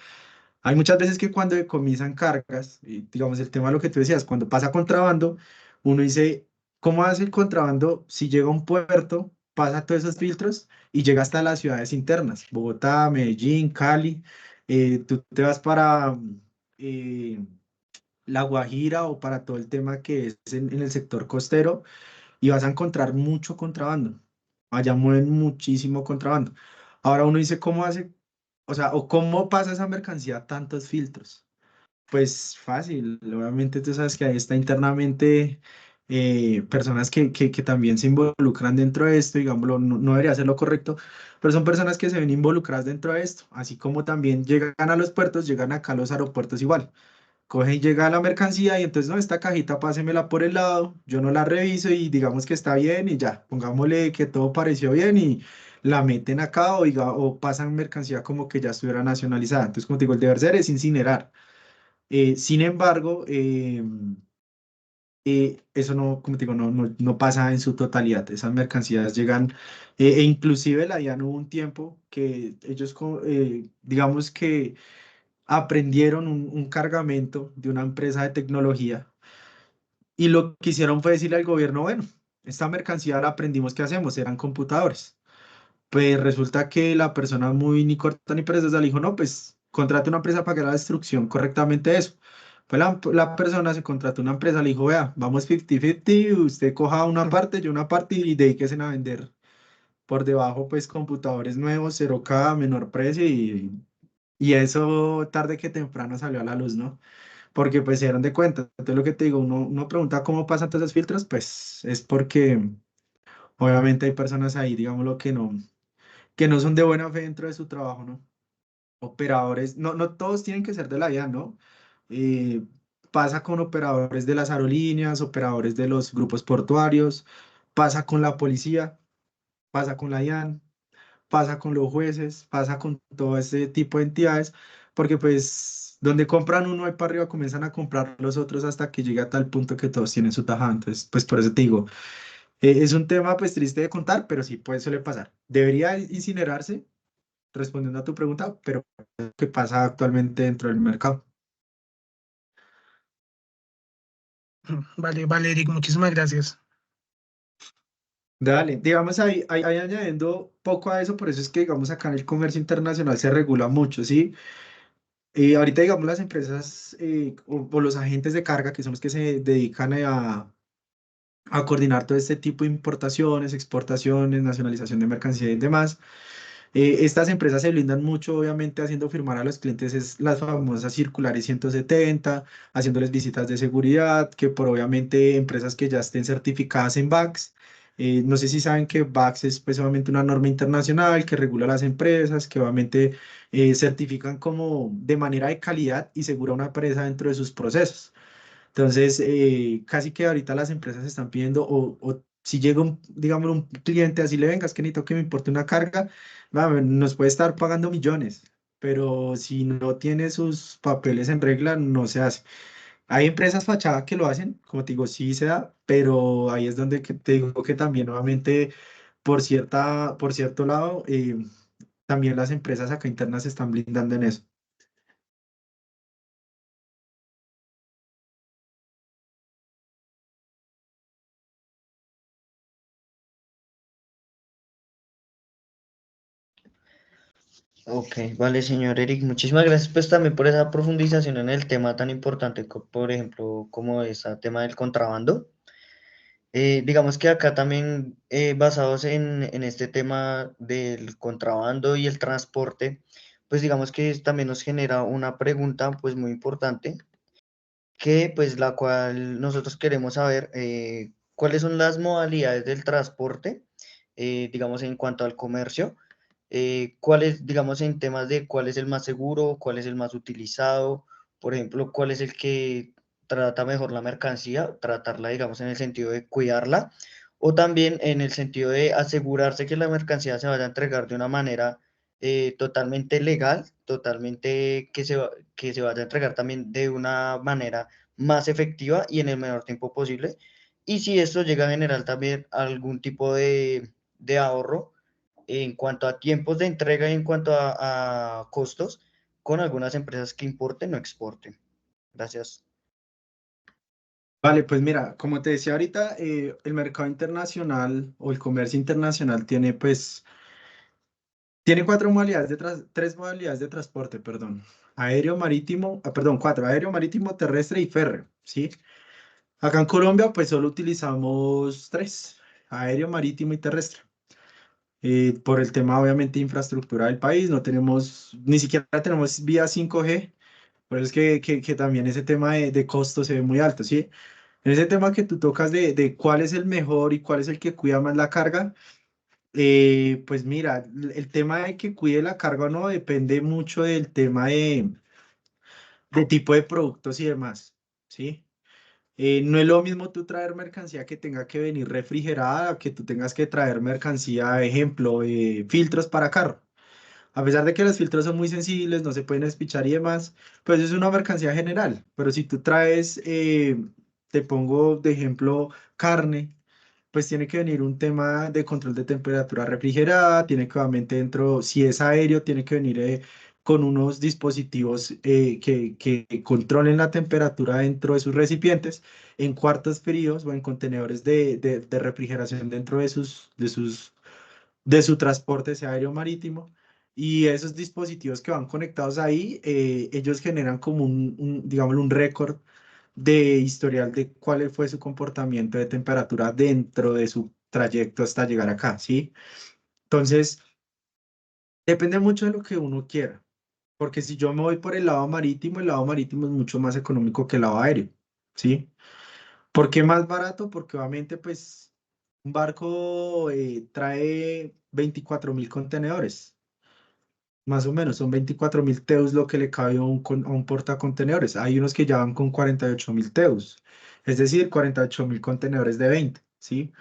Hay muchas veces que cuando decomisan cargas, y digamos el tema de lo que tú decías, cuando pasa contrabando, uno dice, ¿cómo hace el contrabando si llega a un puerto, pasa todos esos filtros y llega hasta las ciudades internas, Bogotá, Medellín, Cali? Tú te vas para eh, La Guajira o para todo el tema que es en el sector costero y vas a encontrar mucho contrabando. Allá mueven muchísimo contrabando. Ahora uno dice, ¿cómo hace? O sea, o cómo pasa esa mercancía a tantos filtros. Pues fácil, obviamente tú sabes que ahí está internamente personas que también se involucran dentro de esto, digámoslo, no, no debería ser lo correcto, pero son personas que se ven involucradas dentro de esto, así como también llegan a los puertos, llegan acá a los aeropuertos igual. Coge y llega la mercancía y entonces, no, esta cajita pásemela por el lado, yo no la reviso y digamos que está bien y ya, pongámosle que todo pareció bien y la meten acá o, o pasan mercancía como que ya estuviera nacionalizada. Entonces, como te digo, el deber ser es incinerar. Sin embargo, eso no, como te digo, no pasa en su totalidad. Esas mercancías llegan, e inclusive la DIAN hubo un tiempo que ellos, digamos que aprendieron un cargamento de una empresa de tecnología y lo que hicieron fue decirle al gobierno, bueno, esta mercancía la aprendimos, ¿qué hacemos? Eran computadores. Pues resulta que la persona muy ni corta ni perezosa le dijo, no, pues contrate una empresa para que haga la destrucción correctamente de eso. Pues la persona se contrató una empresa, le dijo, vea, vamos 50-50, usted coja una parte, yo una parte y dedíquese a vender por debajo, pues computadores nuevos, 0K, menor precio y eso tarde que temprano salió a la luz, ¿no? Porque pues se dieron de cuenta. Entonces lo que te digo, uno pregunta cómo pasan todos esos filtros, pues es porque obviamente hay personas ahí, digámoslo, que no son de buena fe dentro de su trabajo, ¿no? Operadores, no todos tienen que ser de la DIAN, ¿no? Eh, Pasa con operadores de las aerolíneas, operadores de los grupos portuarios, pasa con la policía, pasa con la DIAN, pasa con los jueces, pasa con todo ese tipo de entidades, porque pues donde compran uno ahí para arriba comienzan a comprar los otros hasta que llega a tal punto que todos tienen su tajada. Entonces, pues por eso te digo, es un tema pues triste de contar, pero sí puede suele pasar. Debería incinerarse, respondiendo a tu pregunta, pero ¿qué pasa actualmente dentro del mercado? Vale, vale, Eric, muchísimas gracias. Dale, digamos ahí añadiendo poco a eso, por eso es que digamos acá en el comercio internacional se regula mucho, ¿sí? Ahorita, digamos, las empresas o los agentes de carga, que son los que se dedican a coordinar todo este tipo de importaciones, exportaciones, nacionalización de mercancía y demás, estas empresas se blindan mucho, obviamente, haciendo firmar a los clientes es las famosas circulares 170, haciéndoles visitas de seguridad, que por obviamente empresas que ya estén certificadas en BACS. No sé si saben que BACS es pues obviamente una norma internacional que regula las empresas, que obviamente certifican como de manera de calidad y segura una empresa dentro de sus procesos. Entonces, casi que ahorita las empresas están pidiendo, o si llega un, digamos, un cliente así le vengas que necesito que me importe una carga, nos puede estar pagando millones, pero si no tiene sus papeles en regla, no se hace. Hay empresas fachada que lo hacen, como te digo, sí se da, pero ahí es donde te digo que también nuevamente, por cierto lado, también las empresas acá internas se están blindando en eso. Ok, vale, señor Eric, muchísimas gracias pues también por esa profundización en el tema tan importante, por ejemplo, como ese tema del contrabando. Digamos que acá también basados en este tema del contrabando y el transporte, pues digamos que también nos genera una pregunta pues muy importante, que pues la cual nosotros queremos saber cuáles son las modalidades del transporte, digamos en cuanto al comercio, cuál es, digamos en temas de cuál es el más seguro, cuál es el más utilizado, por ejemplo, cuál es el que trata mejor la mercancía, tratarla, digamos, en el sentido de cuidarla, o también en el sentido de asegurarse que la mercancía se vaya a entregar de una manera totalmente legal, totalmente que se vaya a entregar también de una manera más efectiva y en el menor tiempo posible. Y si esto llega a generar también algún tipo de ahorro en cuanto a tiempos de entrega y en cuanto a costos con algunas empresas que importen o exporten. Gracias. Vale, pues mira, como te decía ahorita, el mercado internacional o el comercio internacional tiene pues, tiene tres modalidades de transporte, perdón. Aéreo, marítimo, perdón, cuatro, aéreo, marítimo, terrestre y férreo, ¿sí? Acá en Colombia pues solo utilizamos tres, aéreo, marítimo y terrestre. Por el tema obviamente de infraestructura del país, no tenemos, ni siquiera tenemos vía 5G, por eso es que también ese tema de costo se ve muy alto, ¿sí? En ese tema que tú tocas de cuál es el mejor y cuál es el que cuida más la carga, pues mira, el tema de que cuide la carga o no depende mucho del tema de tipo de productos y demás, ¿sí? No es lo mismo tú traer mercancía que tenga que venir refrigerada, que tú tengas que traer mercancía, ejemplo, filtros para carro. A pesar de que los filtros son muy sensibles, no se pueden espichar y demás, pues es una mercancía general. Pero si tú traes, te pongo de ejemplo, carne, pues tiene que venir un tema de control de temperatura refrigerada, tiene que obviamente dentro, si es aéreo, tiene que venir con unos dispositivos que controlen la temperatura dentro de sus recipientes, en cuartos fríos o en contenedores de refrigeración dentro de su transporte, sea aéreo o marítimo. Y esos dispositivos que van conectados ahí, ellos generan como digámoslo, un récord de historial de cuál fue su comportamiento de temperatura dentro de su trayecto hasta llegar acá, ¿sí? Entonces, depende mucho de lo que uno quiera, porque si yo me voy por el lado marítimo es mucho más económico que el lado aéreo, ¿sí? ¿Por qué más barato? Porque obviamente, pues, un barco trae 24.000 contenedores. Más o menos, son 24.000 teus lo que le cabe a un portacontenedores. Hay unos que ya van con 48.000 teus, es decir, 48.000 contenedores de 20, ¿sí?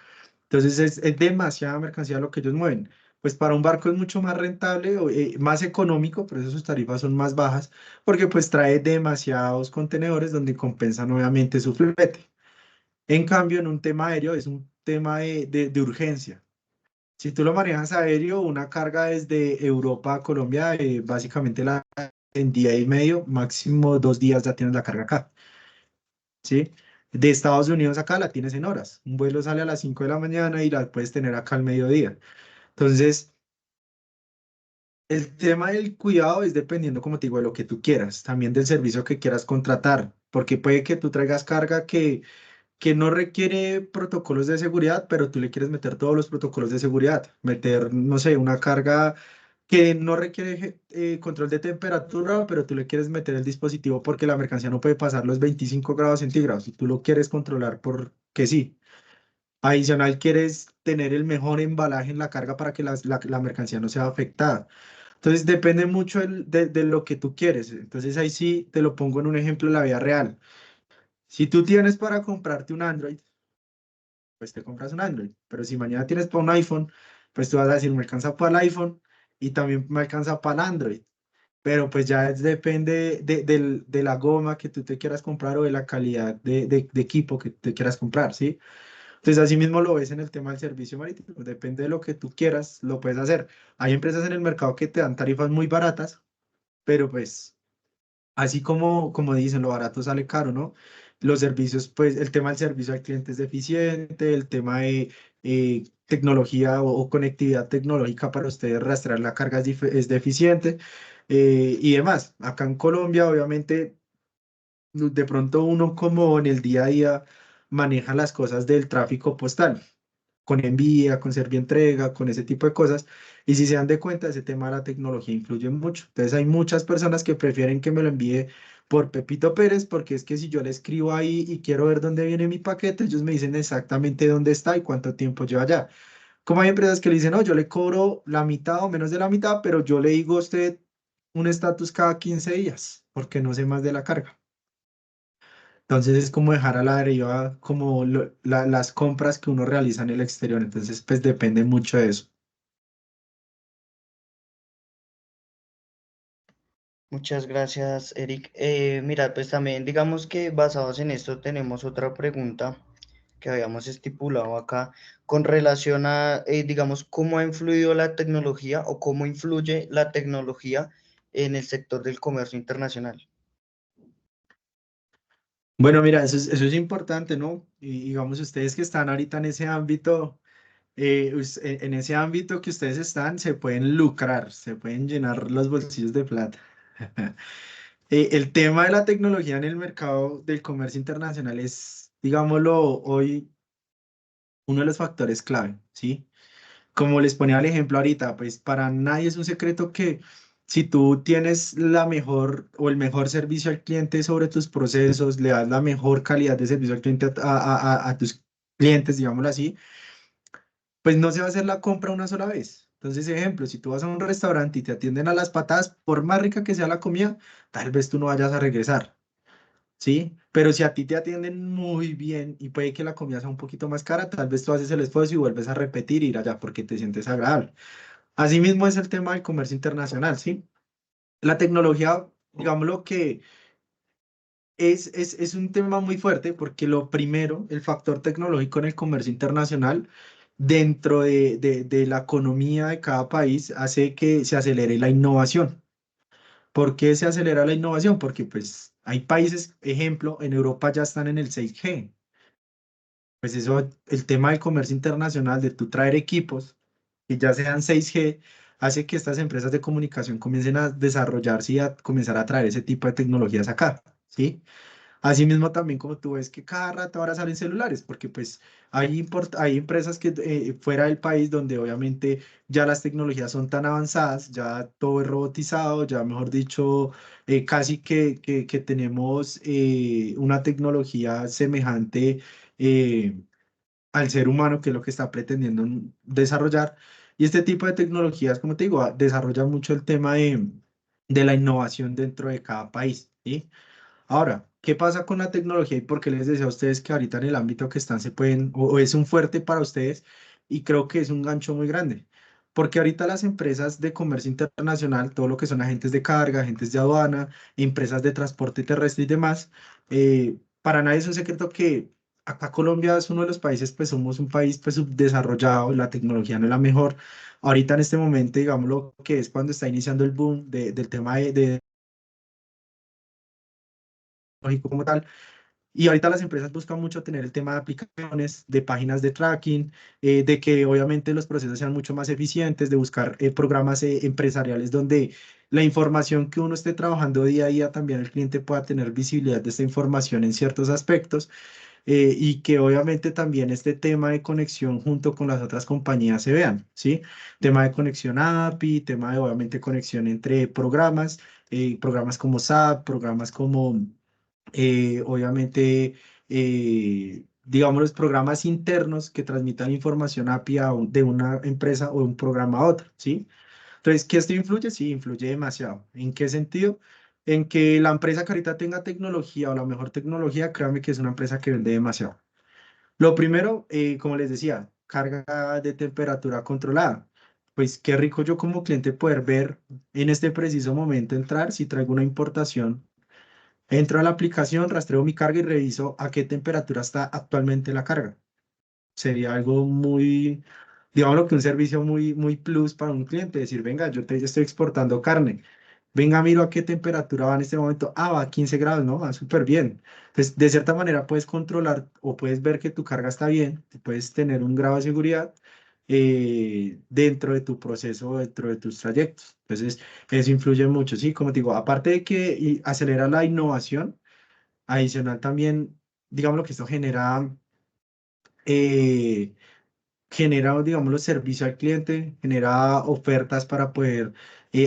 Entonces es demasiada mercancía lo que ellos mueven. Pues para un barco es mucho más rentable, más económico, por eso sus tarifas son más bajas, porque pues trae demasiados contenedores donde compensan obviamente su flete. En cambio, en un tema aéreo es un tema de urgencia. Si tú lo manejas aéreo, una carga desde Europa a Colombia, básicamente en día y medio, máximo 2 días ya tienes la carga acá, ¿sí? De Estados Unidos acá la tienes en horas. Un vuelo sale a las 5 de la mañana y la puedes tener acá al mediodía. Entonces, el tema del cuidado es dependiendo, como te digo, de lo que tú quieras, también del servicio que quieras contratar, porque puede que tú traigas carga que no requiere protocolos de seguridad, pero tú le quieres meter todos los protocolos de seguridad, meter, no sé, una carga que no requiere control de temperatura, pero tú le quieres meter el dispositivo porque la mercancía no puede pasar los 25 grados centígrados y tú lo quieres controlar porque sí. Adicional, quieres tener el mejor embalaje en la carga para que la mercancía no sea afectada. Entonces, depende mucho de lo que tú quieres. Entonces, ahí sí te lo pongo en un ejemplo de la vida real. Si tú tienes para comprarte un Android, pues te compras un Android. Pero si mañana tienes para un iPhone, pues tú vas a decir, me alcanza para el iPhone y también me alcanza para el Android. Pero pues ya depende de la goma que tú te quieras comprar o de la calidad de equipo que te quieras comprar, ¿sí? Entonces, así mismo lo ves en el tema del servicio marítimo. Depende de lo que tú quieras, lo puedes hacer. Hay empresas en el mercado que te dan tarifas muy baratas, pero pues, así como dicen, lo barato sale caro, ¿no? los servicios, pues el tema del servicio al cliente es deficiente, el tema de tecnología o conectividad tecnológica para ustedes rastrear la carga es deficiente y demás. Acá en Colombia, obviamente, de pronto uno como en el día a día maneja las cosas del tráfico postal con envía, con servientrega, con ese tipo de cosas. Y si se dan de cuenta, ese tema de la tecnología influye mucho. Entonces hay muchas personas que prefieren que me lo envíe por Pepito Pérez, porque es que si yo le escribo ahí y quiero ver dónde viene mi paquete, ellos me dicen exactamente dónde está y cuánto tiempo lleva allá. Como hay empresas que le dicen, no, yo le cobro la mitad o menos de la mitad, pero yo le digo a usted un estatus cada 15 días, porque no sé más de la carga. Entonces es como dejar a la deriva como las compras que uno realiza en el exterior. Entonces pues depende mucho de eso. Muchas gracias, Eric. Mira, pues también digamos que basados en esto tenemos otra pregunta que habíamos estipulado acá con relación a, digamos, cómo ha influido la tecnología o cómo influye la tecnología en el sector del comercio internacional. Bueno, mira, eso es importante, ¿no? Y digamos, ustedes que están ahorita en ese ámbito, en ese ámbito que ustedes están, se pueden lucrar, se pueden llenar los bolsillos de plata. El tema de la tecnología en el mercado del comercio internacional es, digámoslo, hoy uno de los factores clave, ¿sí? Como les ponía el ejemplo ahorita, pues para nadie es un secreto que si tú tienes la mejor o el mejor servicio al cliente sobre tus procesos, le das la mejor calidad de servicio al cliente a tus clientes, digámoslo así, pues no se va a hacer la compra una sola vez. Entonces, ejemplo, si tú vas a un restaurante y te atienden a las patadas, por más rica que sea la comida, tal vez tú no vayas a regresar. ¿Sí? Pero si a ti te atienden muy bien y puede que la comida sea un poquito más cara, tal vez tú haces el esfuerzo y vuelves a repetir ir allá porque te sientes agradable. Asimismo es el tema del comercio internacional, ¿sí? La tecnología, digámoslo que es un tema muy fuerte porque lo primero, el factor tecnológico en el comercio internacional, dentro de la economía de cada país, hace que se acelere la innovación. ¿Por qué se acelera la innovación? Porque pues hay países, ejemplo, en Europa ya están en el 6G. Pues eso, el tema del comercio internacional, de tú traer equipos que ya sean 6G, hace que estas empresas de comunicación comiencen a desarrollarse y a comenzar a traer ese tipo de tecnologías acá, ¿sí? Asimismo, también como tú ves que cada rato ahora salen celulares, porque pues hay empresas que fuera del país donde obviamente ya las tecnologías son tan avanzadas, ya todo es robotizado, ya mejor dicho, casi que tenemos una tecnología semejante al ser humano, que es lo que está pretendiendo desarrollar. Y este tipo de tecnologías, como te digo, desarrolla mucho el tema de la innovación dentro de cada país, ¿sí? Ahora, ¿qué pasa con la tecnología y por qué les decía a ustedes que ahorita en el ámbito que están se pueden, o es un fuerte para ustedes y creo que es un gancho muy grande? Porque ahorita las empresas de comercio internacional, todo lo que son agentes de carga, agentes de aduana, empresas de transporte terrestre y demás, para nadie es un secreto que acá Colombia es uno de los países, pues somos un país pues subdesarrollado, la tecnología no es la mejor. Ahorita en este momento, digamos lo que es cuando está iniciando el boom del tema de tecnológico como tal. Y ahorita las empresas buscan mucho tener el tema de aplicaciones, de páginas de tracking, de que obviamente los procesos sean mucho más eficientes, de buscar programas empresariales donde la información que uno esté trabajando día a día también el cliente pueda tener visibilidad de esta información en ciertos aspectos y que obviamente también este tema de conexión junto con las otras compañías se vean, ¿sí? Tema de conexión API, tema de obviamente conexión entre programas, programas como SAP, programas como obviamente, digamos, los programas internos que transmitan información API de una empresa o un programa a otro, ¿sí? Entonces, ¿qué esto influye? Sí, influye demasiado. ¿En qué sentido? En que la empresa que ahorita tenga tecnología o la mejor tecnología, créanme que es una empresa que vende demasiado. Lo primero, como les decía, carga de temperatura controlada. Pues qué rico yo como cliente poder ver en este preciso momento entrar si traigo una importación. Entro a la aplicación, rastreo mi carga y reviso a qué temperatura está actualmente la carga. Sería algo muy, digamos que un servicio muy plus para un cliente. Decir, venga, yo te estoy exportando carne. Venga, miro a qué temperatura va en este momento. Ah, va a 15 grados, ¿no? Va súper bien. Entonces, de cierta manera puedes controlar o puedes ver que tu carga está bien, puedes tener un grado de seguridad dentro de tu proceso, dentro de tus trayectos. Entonces, eso influye mucho, ¿sí? Como te digo, aparte de que acelera la innovación, adicional también, digamos lo que esto eh, genera, digamos, los servicios al cliente, genera ofertas para poder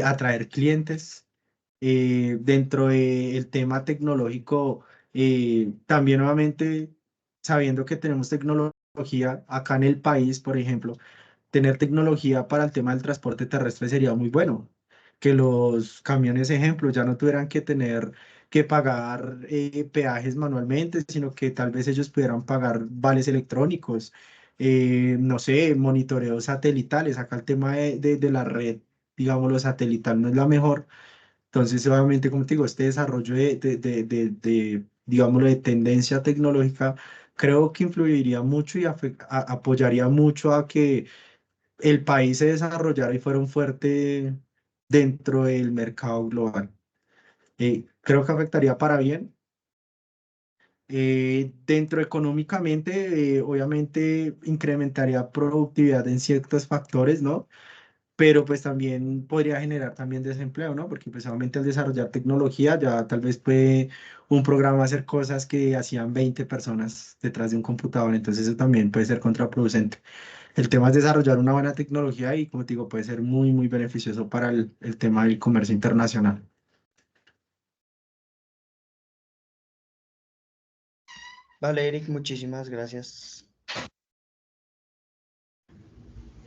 atraer clientes. Dentro del tema tecnológico, también nuevamente, sabiendo que tenemos tecnología acá en el país, por ejemplo, tener tecnología para el tema del transporte terrestre sería muy bueno. Que los camiones, ejemplo, ya no tuvieran que tener que pagar peajes manualmente, sino que tal vez ellos pudieran pagar vales electrónicos, no sé, monitoreos satelitales. Acá el tema de la red, digamos, lo satelital no es la mejor. Entonces, obviamente, como te digo, este desarrollo digámoslo, de tendencia tecnológica, creo que influiría mucho y apoyaría mucho a que el país se desarrollara y fuera un fuerte dentro del mercado global. Creo que afectaría para bien. Dentro económicamente, obviamente incrementaría productividad en ciertos factores, ¿no? Pero pues también podría generar también desempleo, ¿no? Porque pues obviamente al desarrollar tecnología ya tal vez puede un programa hacer cosas que hacían 20 personas detrás de un computador, entonces eso también puede ser contraproducente. El tema es desarrollar una buena tecnología y, como te digo, puede ser muy, muy beneficioso para el tema del comercio internacional. Vale, Eric, muchísimas gracias.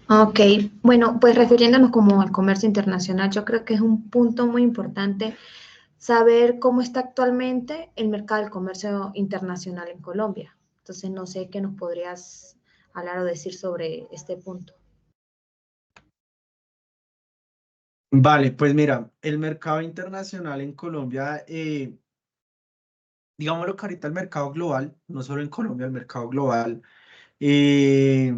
Ok, bueno, pues refiriéndonos como al comercio internacional, yo creo que es un punto muy importante saber cómo está actualmente el mercado del comercio internacional en Colombia. Entonces, no sé qué nos podrías hablar o decir sobre este punto. Vale, pues mira, el mercado internacional en Colombia, digámoslo que ahorita el mercado global, no solo en Colombia, el mercado global, eh,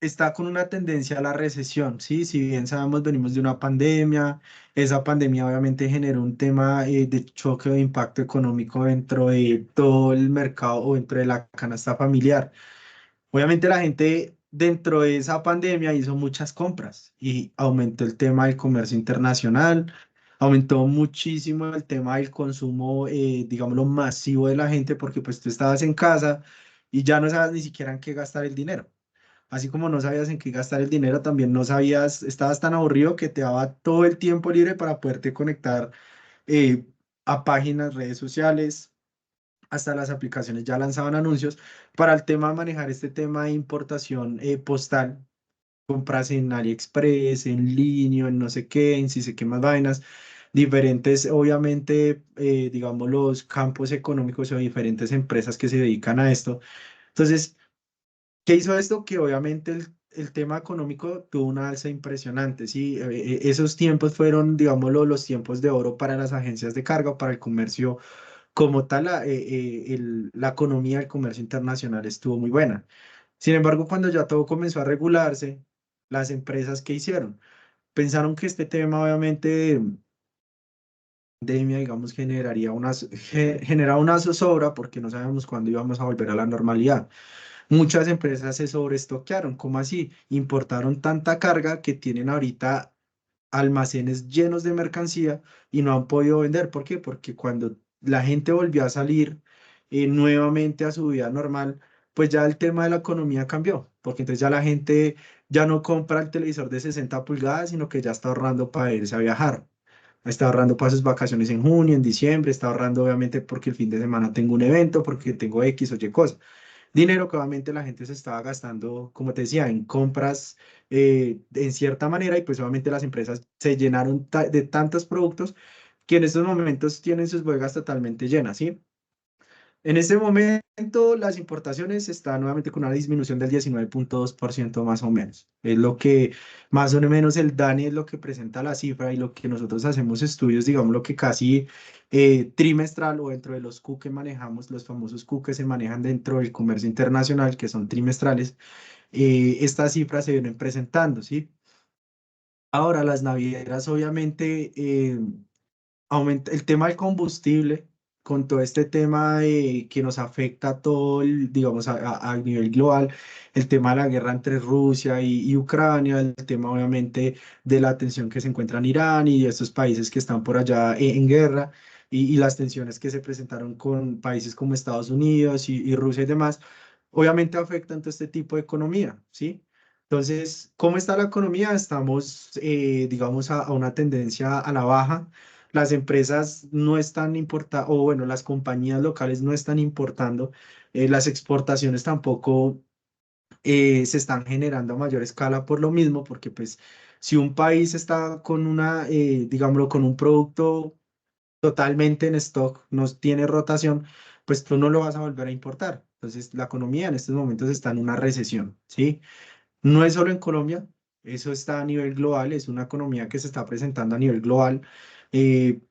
está con una tendencia a la recesión, ¿sí? Si bien sabemos, venimos de una pandemia, esa pandemia obviamente generó un tema de choque o de impacto económico dentro de todo el mercado o dentro de la canasta familiar. Obviamente la gente dentro de esa pandemia hizo muchas compras y aumentó el tema del comercio internacional, aumentó muchísimo el tema del consumo, digámoslo, masivo de la gente porque pues tú estabas en casa y ya no sabes ni siquiera en qué gastar el dinero. Así como no sabías en qué gastar el dinero, también no sabías, estabas tan aburrido que te daba todo el tiempo libre para poderte conectar eh, a páginas, redes sociales, hasta las aplicaciones ya lanzaban anuncios para el tema de manejar este tema de importación postal, compras en AliExpress, en línea, en no sé qué, en si sé qué más vainas, diferentes, obviamente, digamos, los campos económicos o diferentes empresas que se dedican a esto. Entonces, ¿qué hizo esto? Que obviamente el tema económico tuvo una alza impresionante, ¿sí? Esos tiempos fueron, digámoslo, los tiempos de oro para las agencias de carga, para el comercio como tal, la economía del comercio internacional estuvo muy buena. Sin embargo, cuando ya todo comenzó a regularse, las empresas, ¿qué hicieron? Pensaron que este tema, obviamente, de pandemia, digamos, generaba una zozobra porque no sabemos cuándo íbamos a volver a la normalidad. Muchas empresas se sobreestoquearon, ¿cómo así? Importaron tanta carga que tienen ahorita almacenes llenos de mercancía y no han podido vender. ¿Por qué? Porque cuando la gente volvió a salir nuevamente a su vida normal, pues ya el tema de la economía cambió, porque entonces ya la gente ya no compra el televisor de 60 pulgadas, sino que ya está ahorrando para irse a viajar. Está ahorrando para sus vacaciones en junio, en diciembre, está ahorrando obviamente porque el fin de semana tengo un evento, porque tengo X o Y cosas. Dinero que obviamente la gente se estaba gastando, como te decía, en compras en cierta manera y pues obviamente las empresas se llenaron de tantos productos que en estos momentos tienen sus bodegas totalmente llenas, ¿sí? En este momento las importaciones están nuevamente con una disminución del 19,2% más o menos. Es lo que más o menos el DANE es lo que presenta la cifra y lo que nosotros hacemos estudios, digamos, lo que casi trimestral o dentro de los Q que manejamos, los famosos Q que se manejan dentro del comercio internacional, que son trimestrales, estas cifras se vienen presentando, ¿sí? Ahora, las navieras, obviamente, aumenta el tema del combustible, con todo este tema que nos afecta a todo, digamos, a nivel global, el tema de la guerra entre Rusia y Ucrania, el tema, obviamente, de la tensión que se encuentra en Irán y estos países que están por allá en guerra, y las tensiones que se presentaron con países como Estados Unidos y Rusia y demás, obviamente afectan todo este tipo de economía, ¿sí? Entonces, ¿cómo está la economía? Estamos, digamos, a una tendencia a la baja. Las empresas no están importando, o bueno, las compañías locales no están importando, las exportaciones tampoco se están generando a mayor escala por lo mismo, porque pues si un país está con una, digámoslo, con un producto totalmente en stock, no tiene rotación, pues tú no lo vas a volver a importar. Entonces, la economía en estos momentos está en una recesión, ¿sí? No es solo en Colombia, eso está a nivel global, es una economía que se está presentando a nivel global.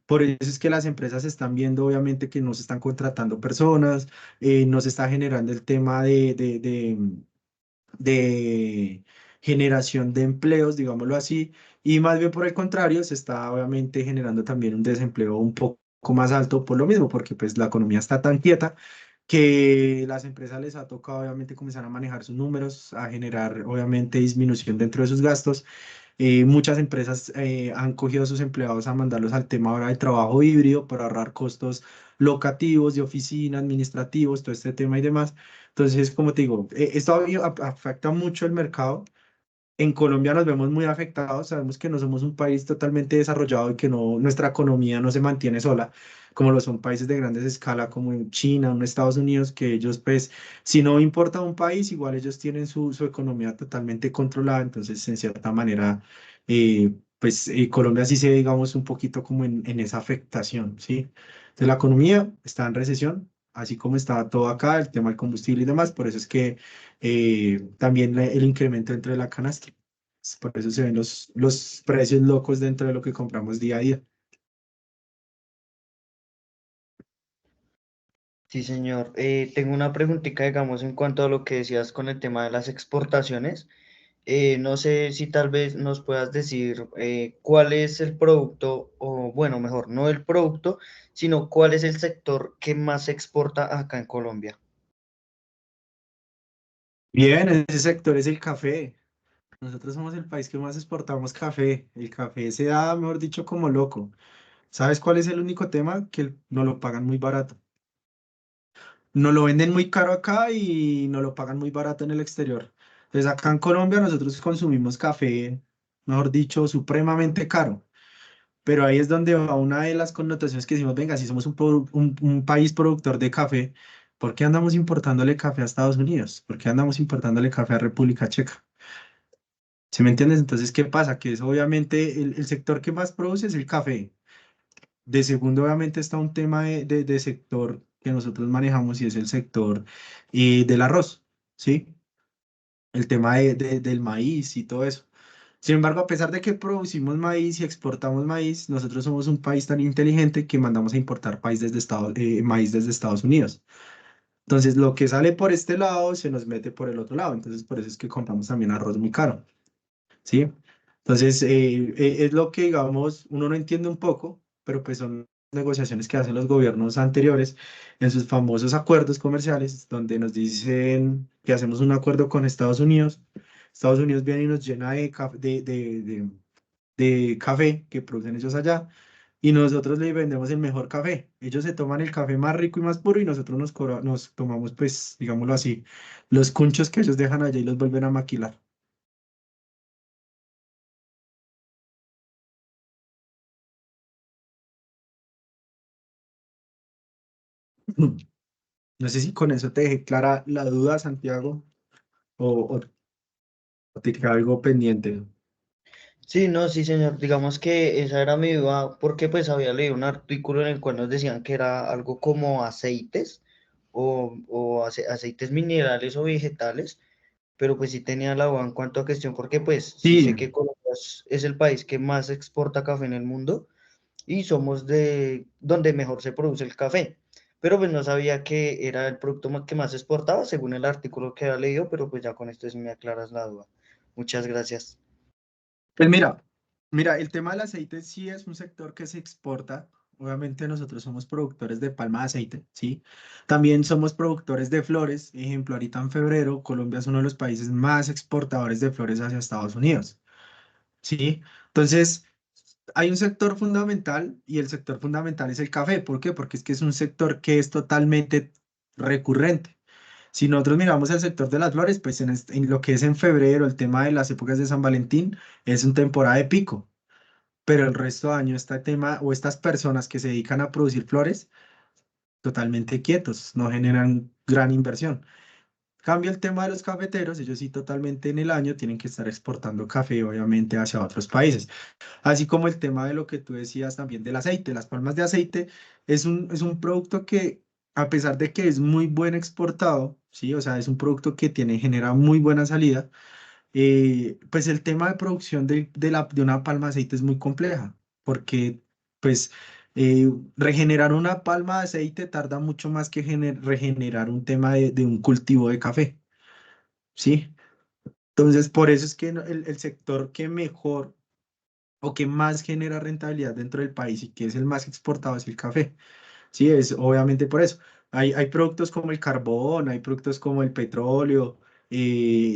Por eso es que las empresas están viendo, obviamente, que no se están contratando personas, no se está generando el tema de generación de empleos, digámoslo así, y más bien por el contrario, se está obviamente generando también un desempleo un poco más alto por lo mismo, porque pues la economía está tan quieta que las empresas les ha tocado obviamente comenzar a manejar sus números, a generar obviamente disminución dentro de sus gastos. Muchas empresas han cogido a sus empleados a mandarlos al tema ahora del trabajo híbrido para ahorrar costos locativos, de oficina, administrativos, todo este tema y demás. Entonces, como te digo, esto afecta mucho el mercado. En Colombia nos vemos muy afectados, sabemos que no somos un país totalmente desarrollado y que no, nuestra economía no se mantiene sola, como lo son países de grandes escala como en China, en Estados Unidos, que ellos pues, si no importa un país, igual ellos tienen su economía totalmente controlada, entonces en cierta manera, pues Colombia sí se ve, digamos, un poquito como en esa afectación, ¿sí? Entonces la economía está en recesión, así como está todo acá, el tema del combustible y demás, por eso es que también el incremento dentro de la canasta. Por eso se ven los precios locos dentro de lo que compramos día a día. Sí, señor. Tengo una preguntita, digamos, en cuanto a lo que decías con el tema de las exportaciones. No sé si tal vez nos puedas decir cuál es el producto, o bueno, mejor, no el producto, sino cuál es el sector que más se exporta acá en Colombia. Bien, ese sector es el café. Nosotros somos el país que más exportamos café. El café se da, mejor dicho, como loco. ¿Sabes cuál es el único tema? Que no lo pagan muy barato. Nos lo venden muy caro acá y nos lo pagan muy barato en el exterior. Entonces acá en Colombia nosotros consumimos café, mejor dicho, supremamente caro. Pero ahí es donde va una de las connotaciones que decimos, venga, si somos un país productor de café, ¿por qué andamos importándole café a Estados Unidos? ¿Por qué andamos importándole café a República Checa? ¿Sí me entiendes? Entonces, ¿qué pasa? Que es obviamente el sector que más produce es el café. De segundo, obviamente, está un tema de sector que nosotros manejamos y es el sector del arroz, ¿sí? El tema del maíz y todo eso. Sin embargo, a pesar de que producimos maíz y exportamos maíz, nosotros somos un país tan inteligente que mandamos a importar maíz desde Estados Unidos. Entonces, lo que sale por este lado se nos mete por el otro lado. Entonces, por eso es que compramos también arroz muy caro, ¿sí? Entonces, es lo que, digamos, uno no entiende un poco, pero pues son negociaciones que hacen los gobiernos anteriores en sus famosos acuerdos comerciales, donde nos dicen que hacemos un acuerdo con Estados Unidos. Estados Unidos viene y nos llena de café que producen ellos allá y nosotros le vendemos el mejor café. Ellos se toman el café más rico y más puro y nosotros nos tomamos, pues, digámoslo así, los cunchos que ellos dejan allá y los vuelven a maquilar. No sé si con eso te dejé clara la duda, Santiago, o te queda algo pendiente. Sí, no, sí, señor. Digamos que esa era mi duda, porque pues había leído un artículo en el cual nos decían que era algo como aceites o aceites minerales o vegetales, pero pues sí tenía la duda en cuanto a cuestión, porque pues sí Sí, sé que Colombia es el país que más exporta café en el mundo y somos de donde mejor se produce el café. Pero pues no sabía que era el producto que más se exportaba según el artículo que había leído, pero pues ya con esto sí me aclaras la duda. Muchas gracias. pues mira. Mira, el tema del aceite sí es un sector que se exporta. Obviamente nosotros somos productores de palma de aceite, ¿sí? También somos productores de flores. Ejemplo, ahorita en febrero, Colombia es uno de los países más exportadores de flores hacia Estados Unidos, ¿sí? Entonces, hay un sector fundamental y el sector fundamental es el café. ¿Por qué? Porque es que es un sector que es totalmente recurrente. Si nosotros miramos el sector de las flores, pues en lo que es en febrero, el tema de las épocas de San Valentín, es una temporada de pico, pero el resto de año este tema o estas personas que se dedican a producir flores, totalmente quietos, no generan gran inversión. Cambia el tema de los cafeteros, ellos sí totalmente en el año tienen que estar exportando café, obviamente, hacia otros países. Así como el tema de lo que tú decías también del aceite, las palmas de aceite es un producto que, a pesar de que es muy buen exportado, ¿sí? O sea, es un producto que genera muy buena salida. Pues el tema de producción de una palma de aceite es muy compleja, porque pues regenerar una palma de aceite tarda mucho más que regenerar un tema de un cultivo de café, ¿sí? Entonces, por eso es que el sector que mejor o que más genera rentabilidad dentro del país y que es el más exportado es el café. Sí, es obviamente por eso. Hay productos como el carbón, hay productos como el petróleo,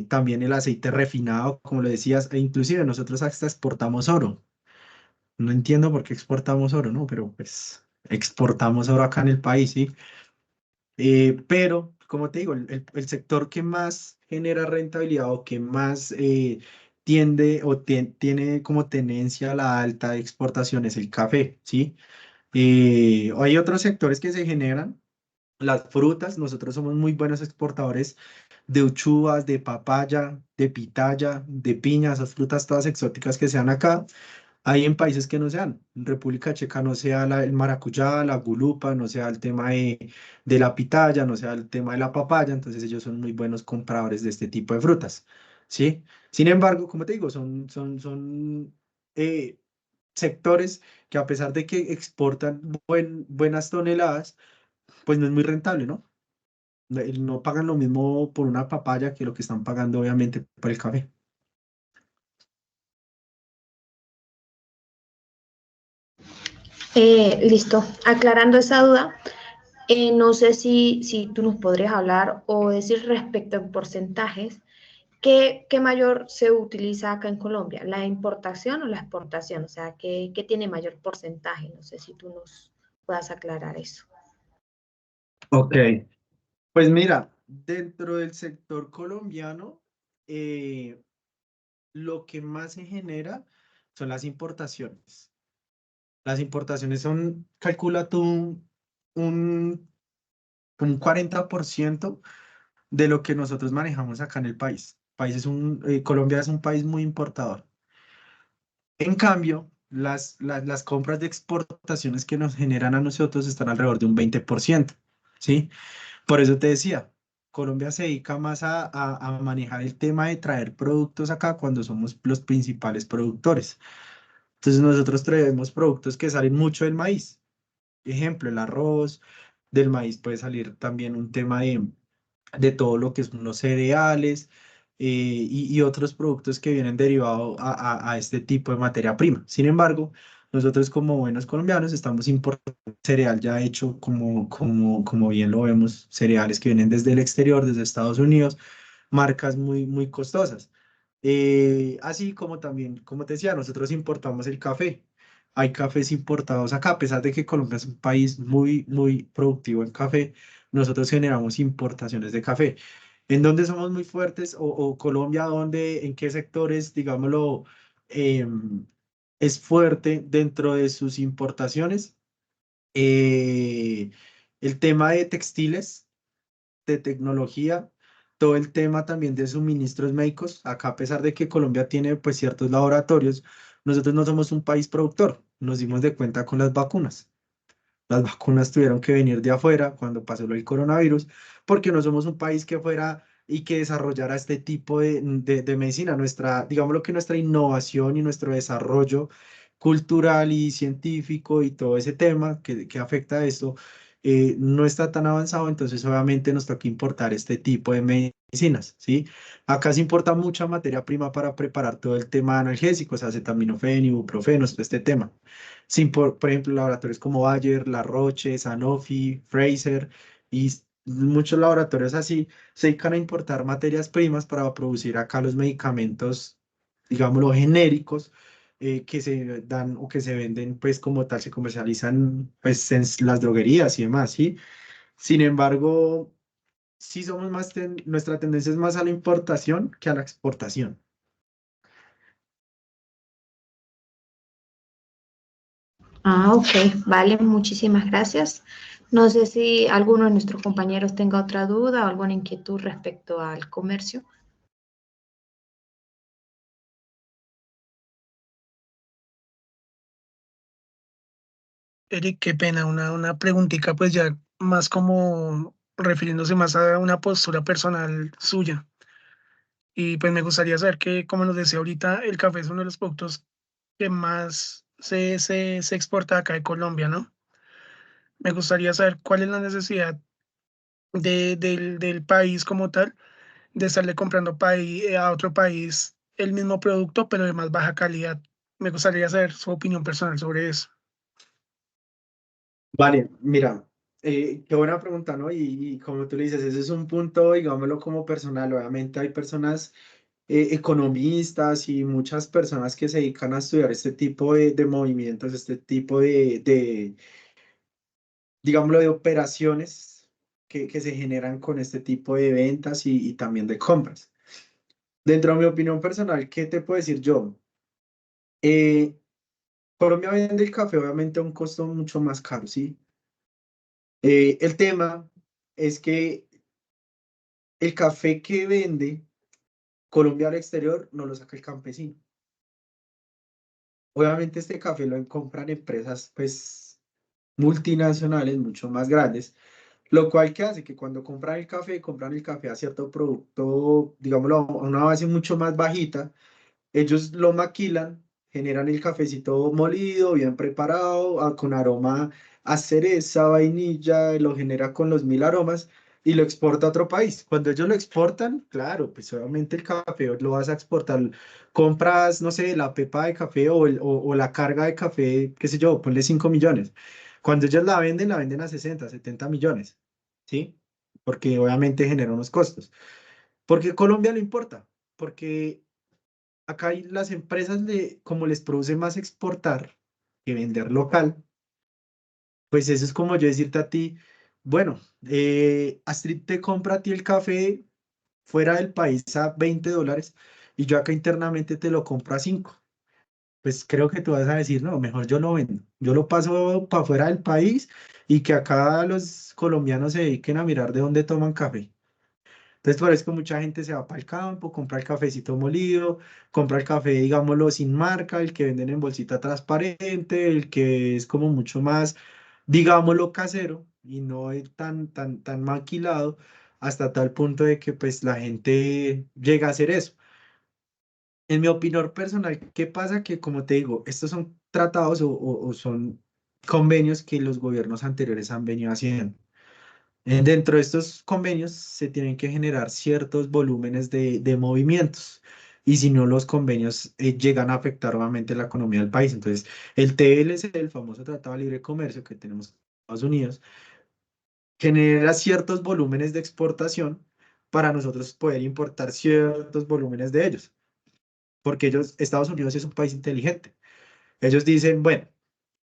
también el aceite refinado, como lo decías, e inclusive nosotros hasta exportamos oro. No entiendo por qué exportamos oro, ¿no? Pero pues exportamos oro acá en el país, ¿sí? Pero, como te digo, el sector que más genera rentabilidad o que más tiende o tiene como tendencia a la alta exportación es el café, ¿sí? Hay otros sectores que se generan, las frutas, nosotros somos muy buenos exportadores de uchuvas, de papaya, de pitaya, de piña, esas frutas todas exóticas que sean acá. Hay en países que no sean, en República Checa no sea el maracuyá, la gulupa, no sea el tema de la pitaya, no sea el tema de la papaya, entonces ellos son muy buenos compradores de este tipo de frutas, ¿sí? Sin embargo, como te digo, son sectores que a pesar de que exportan buenas toneladas, pues no es muy rentable, ¿no? No pagan lo mismo por una papaya que lo que están pagando obviamente por el café. Listo. Aclarando esa duda, no sé si tú nos podrías hablar o decir respecto a porcentajes, ¿qué mayor se utiliza acá en Colombia? ¿La importación o la exportación? O sea, ¿qué tiene mayor porcentaje? No sé si tú nos puedas aclarar eso. Ok, pues mira, dentro del sector colombiano, eh, lo que más se genera son las importaciones. Las importaciones son, calcula tú, un, un 40% de lo que nosotros manejamos acá en el país. Colombia es un país muy importador. En cambio, las compras de exportaciones que nos generan a nosotros están alrededor de un 20%, ¿sí? Por eso te decía, Colombia se dedica más a manejar el tema de traer productos acá cuando somos los principales productores. Entonces nosotros traemos productos que salen mucho del maíz. Ejemplo, el arroz, del maíz puede salir también un tema de todo lo que son los cereales y otros productos que vienen derivados a este tipo de materia prima. Sin embargo, nosotros como buenos colombianos estamos importando cereal ya hecho como bien lo vemos, cereales que vienen desde el exterior, desde Estados Unidos, marcas muy, muy costosas. Así como también, como te decía, nosotros importamos el café. Hay cafés importados acá, a pesar de que Colombia es un país muy, muy productivo en café, nosotros generamos importaciones de café. ¿En dónde somos muy fuertes? O Colombia, ¿dónde, en qué sectores, digámoslo, es fuerte dentro de sus importaciones? Eh, el tema de textiles, de tecnología, todo el tema también de suministros médicos. Acá, a pesar de que Colombia tiene pues ciertos laboratorios, nosotros no somos un país productor. Nos dimos de cuenta con las vacunas. Las vacunas tuvieron que venir de afuera cuando pasó lo del coronavirus, porque no somos un país que fuera y que desarrollara este tipo de medicina. Digamos lo que nuestra innovación y nuestro desarrollo cultural y científico y todo ese tema que afecta a esto, no está tan avanzado, entonces obviamente nos toca importar este tipo de medicinas, ¿sí? Acá se importa mucha materia prima para preparar todo el tema de analgésicos, acetaminofén, ibuprofeno, todo este tema. Sin por ejemplo, laboratorios como Bayer, La Roche, Sanofi, Fraser y muchos laboratorios así se dedican a importar materias primas para producir acá los medicamentos, digámoslo, genéricos, que se dan o que se venden, pues como tal, se comercializan pues en las droguerías y demás, ¿sí? Sin embargo, sí somos más, nuestra tendencia es más a la importación que a la exportación. Ah, ok, vale, muchísimas gracias. No sé si alguno de nuestros compañeros tenga otra duda o alguna inquietud respecto al comercio. Eric, qué pena, una preguntita pues ya más como refiriéndose más a una postura personal suya. Y pues me gustaría saber que, como nos decía ahorita, el café es uno de los productos que más se exporta acá de Colombia, ¿no? Me gustaría saber cuál es la necesidad del país como tal de estarle comprando a otro país el mismo producto, pero de más baja calidad. Me gustaría saber su opinión personal sobre eso. Vale, mira, qué buena pregunta, ¿no? Y como tú le dices, ese es un punto, digámoslo como personal. Obviamente hay personas, economistas y muchas personas que se dedican a estudiar este tipo de movimientos, este tipo digámoslo, de operaciones que se generan con este tipo de ventas y también de compras. Dentro de mi opinión personal, ¿qué te puedo decir yo? Eh, Colombia vende el café obviamente a un costo mucho más caro, ¿sí? El tema es que el café que vende Colombia al exterior no lo saca el campesino. Obviamente este café lo compran empresas pues multinacionales mucho más grandes, lo cual que hace que cuando compran el café a cierto producto, digámoslo, a una base mucho más bajita. Ellos lo maquilan, generan el cafecito molido, bien preparado, con aroma a cereza, vainilla, lo genera con los 1000 aromas y lo exporta a otro país. Cuando ellos lo exportan, claro, pues obviamente el café lo vas a exportar. Compras, no sé, la pepa de café o la carga de café, qué sé yo, ponle 5 millones. Cuando ellos la venden a 60, 70 millones, ¿sí? Porque obviamente genera unos costos. Porque Colombia lo importa, porque acá hay las empresas, como les produce más exportar que vender local, pues eso es como yo decirte a ti, bueno, Astrid te compra a ti el café fuera del país a $20 y yo acá internamente te lo compro a 5. Pues creo que tú vas a decir, no, mejor yo lo vendo, yo lo paso para fuera del país y que acá los colombianos se dediquen a mirar de dónde toman café. Entonces, por eso es que mucha gente se va para el campo, compra el cafecito molido, compra el café, digámoslo, sin marca, el que venden en bolsita transparente, el que es como mucho más, digámoslo, casero y no es tan maquilado hasta tal punto de que pues la gente llega a hacer eso. En mi opinión personal, ¿qué pasa? Que como te digo, estos son tratados o son convenios que los gobiernos anteriores han venido haciendo. Dentro de estos convenios se tienen que generar ciertos volúmenes de movimientos y si no los convenios llegan a afectar nuevamente la economía del país. Entonces, el TLC, el famoso Tratado de Libre Comercio que tenemos con Estados Unidos, genera ciertos volúmenes de exportación para nosotros poder importar ciertos volúmenes de ellos, porque Estados Unidos es un país inteligente. Ellos dicen, bueno,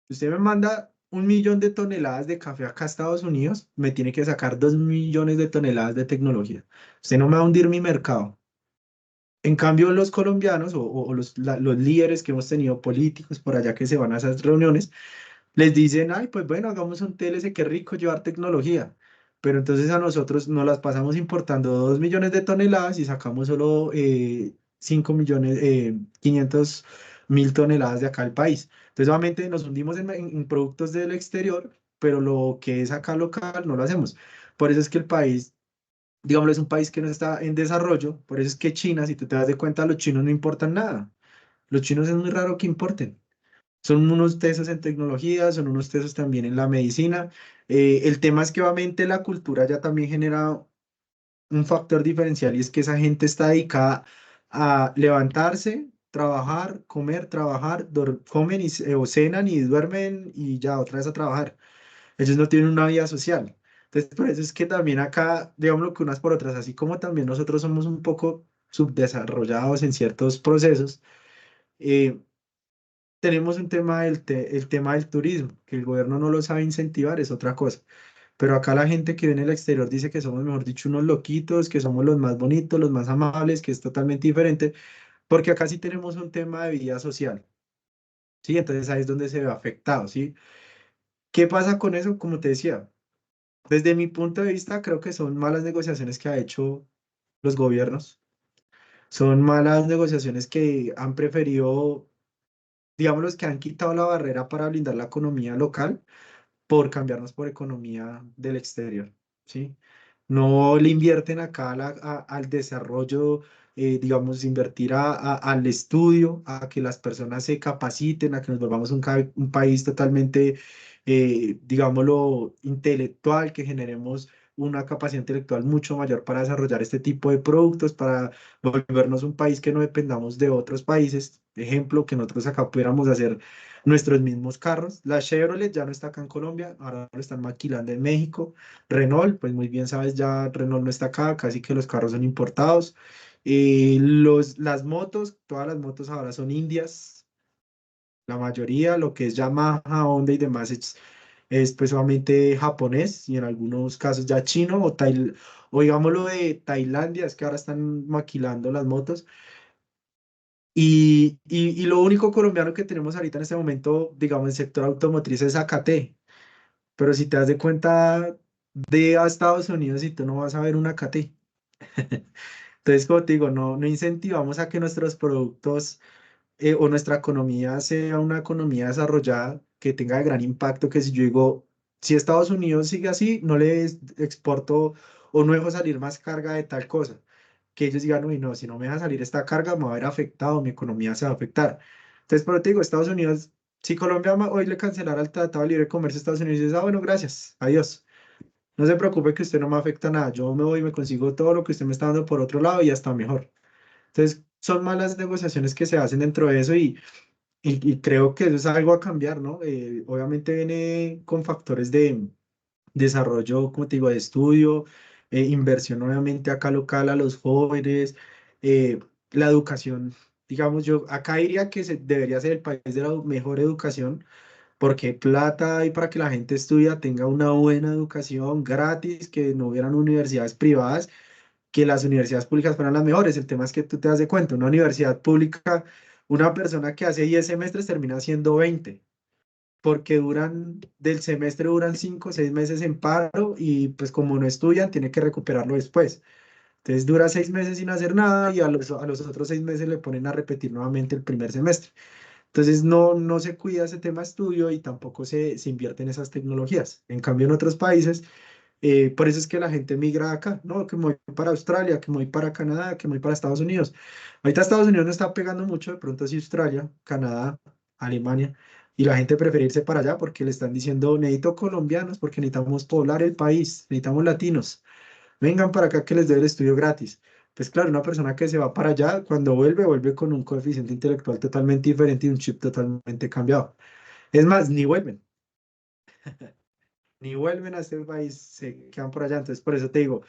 usted me manda 1 millón de toneladas de café acá a Estados Unidos, me tiene que sacar 2 millones de toneladas de tecnología. Usted no me va a hundir mi mercado. En cambio, los colombianos o los líderes que hemos tenido políticos por allá que se van a esas reuniones, les dicen, ay, pues bueno, hagamos un TLC, qué rico llevar tecnología. Pero entonces a nosotros nos las pasamos importando 2 millones de toneladas y sacamos solo 5 millones, 500.000 toneladas de acá al país. Entonces, obviamente nos hundimos en productos del exterior, pero lo que es acá local no lo hacemos. Por eso es que el país, digámoslo, es un país que no está en desarrollo. Por eso es que China, si tú te das de cuenta, los chinos no importan nada. Los chinos es muy raro que importen. Son unos tesos en tecnología, son unos tesos también en la medicina. El tema es que obviamente la cultura ya también genera un factor diferencial y es que esa gente está dedicada a levantarse, trabajar, comer, trabajar, comen o cenan y duermen y ya otra vez a trabajar. Ellos no tienen una vida social. Entonces, por eso es que también acá, digámoslo que unas por otras, así como también nosotros somos un poco subdesarrollados en ciertos procesos, eh, tenemos un tema el tema del turismo, que el gobierno no lo sabe incentivar, es otra cosa. Pero acá la gente que viene del exterior dice que somos, mejor dicho, unos loquitos, que somos los más bonitos, los más amables, que es totalmente diferente, porque acá sí tenemos un tema de vida social, ¿sí? Entonces ahí es donde se ve afectado, ¿sí? ¿Qué pasa con eso? Como te decía, desde mi punto de vista, creo que son malas negociaciones que ha hecho los gobiernos, son malas negociaciones que han preferido, digamos, los que han quitado la barrera para blindar la economía local por cambiarnos por economía del exterior, ¿sí? No le invierten acá al desarrollo, digamos, invertir al estudio, a que las personas se capaciten, a que nos volvamos un país totalmente, digámoslo, intelectual, que generemos una capacidad intelectual mucho mayor para desarrollar este tipo de productos, para volvernos un país que no dependamos de otros países. Ejemplo, que nosotros acá pudiéramos hacer nuestros mismos carros. La Chevrolet ya no está acá en Colombia, ahora lo están maquilando en México. Renault, pues muy bien sabes, ya Renault no está acá, casi que los carros son importados. Las motos, todas las motos ahora son indias, la mayoría, lo que es Yamaha, Honda y demás es pues solamente japonés y en algunos casos ya chino o digámoslo de Tailandia, es que ahora están maquilando las motos. Y lo único colombiano que tenemos ahorita en este momento, digamos, en el sector automotriz es AKT. Pero si te das de cuenta de a Estados Unidos y tú no vas a ver una AKT. Entonces, como te digo, no incentivamos a que nuestros productos o nuestra economía sea una economía desarrollada que tenga de gran impacto, que si yo digo, si Estados Unidos sigue así, no le exporto o no dejo salir más carga de tal cosa, que ellos digan, uy, no, si no me deja salir esta carga, me va a ver afectado, mi economía se va a afectar. Entonces, pero te digo, Estados Unidos, si Colombia hoy le cancelara el Tratado de Libre Comercio a Estados Unidos, dices, ah, bueno, gracias, adiós. No se preocupe que usted no me afecta nada, yo me voy y me consigo todo lo que usted me está dando por otro lado y hasta mejor. Entonces, son malas negociaciones que se hacen dentro de eso y creo que eso es algo a cambiar, ¿no? Obviamente viene con factores de desarrollo, como te digo, de estudio, inversión obviamente acá local a los jóvenes, eh, la educación, digamos yo, acá diría que debería ser el país de la mejor educación, porque plata hay para que la gente estudie, tenga una buena educación gratis, que no hubieran universidades privadas, que las universidades públicas fueran las mejores. El tema es que tú te das de cuenta, una universidad pública, una persona que hace 10 semestres termina haciendo 20 porque del semestre duran 5 o 6 meses en paro y pues como no estudian, tiene que recuperarlo después. Entonces dura 6 meses sin hacer nada y a los otros 6 meses le ponen a repetir nuevamente el primer semestre. Entonces no se cuida ese tema de estudio y tampoco se invierte en esas tecnologías. En cambio, en otros países, por eso es que la gente migra acá, ¿no? Que me voy para Australia, que me voy para Canadá, que me voy para Estados Unidos. Ahorita Estados Unidos no está pegando mucho, de pronto sí Australia, Canadá, Alemania, y la gente prefiere irse para allá porque le están diciendo, necesito colombianos porque necesitamos poblar el país, necesitamos latinos, vengan para acá que les doy el estudio gratis. Pues claro, una persona que se va para allá, cuando vuelve con un coeficiente intelectual totalmente diferente y un chip totalmente cambiado. Es más, ni vuelven a este país, se quedan por allá. Entonces, por eso te digo,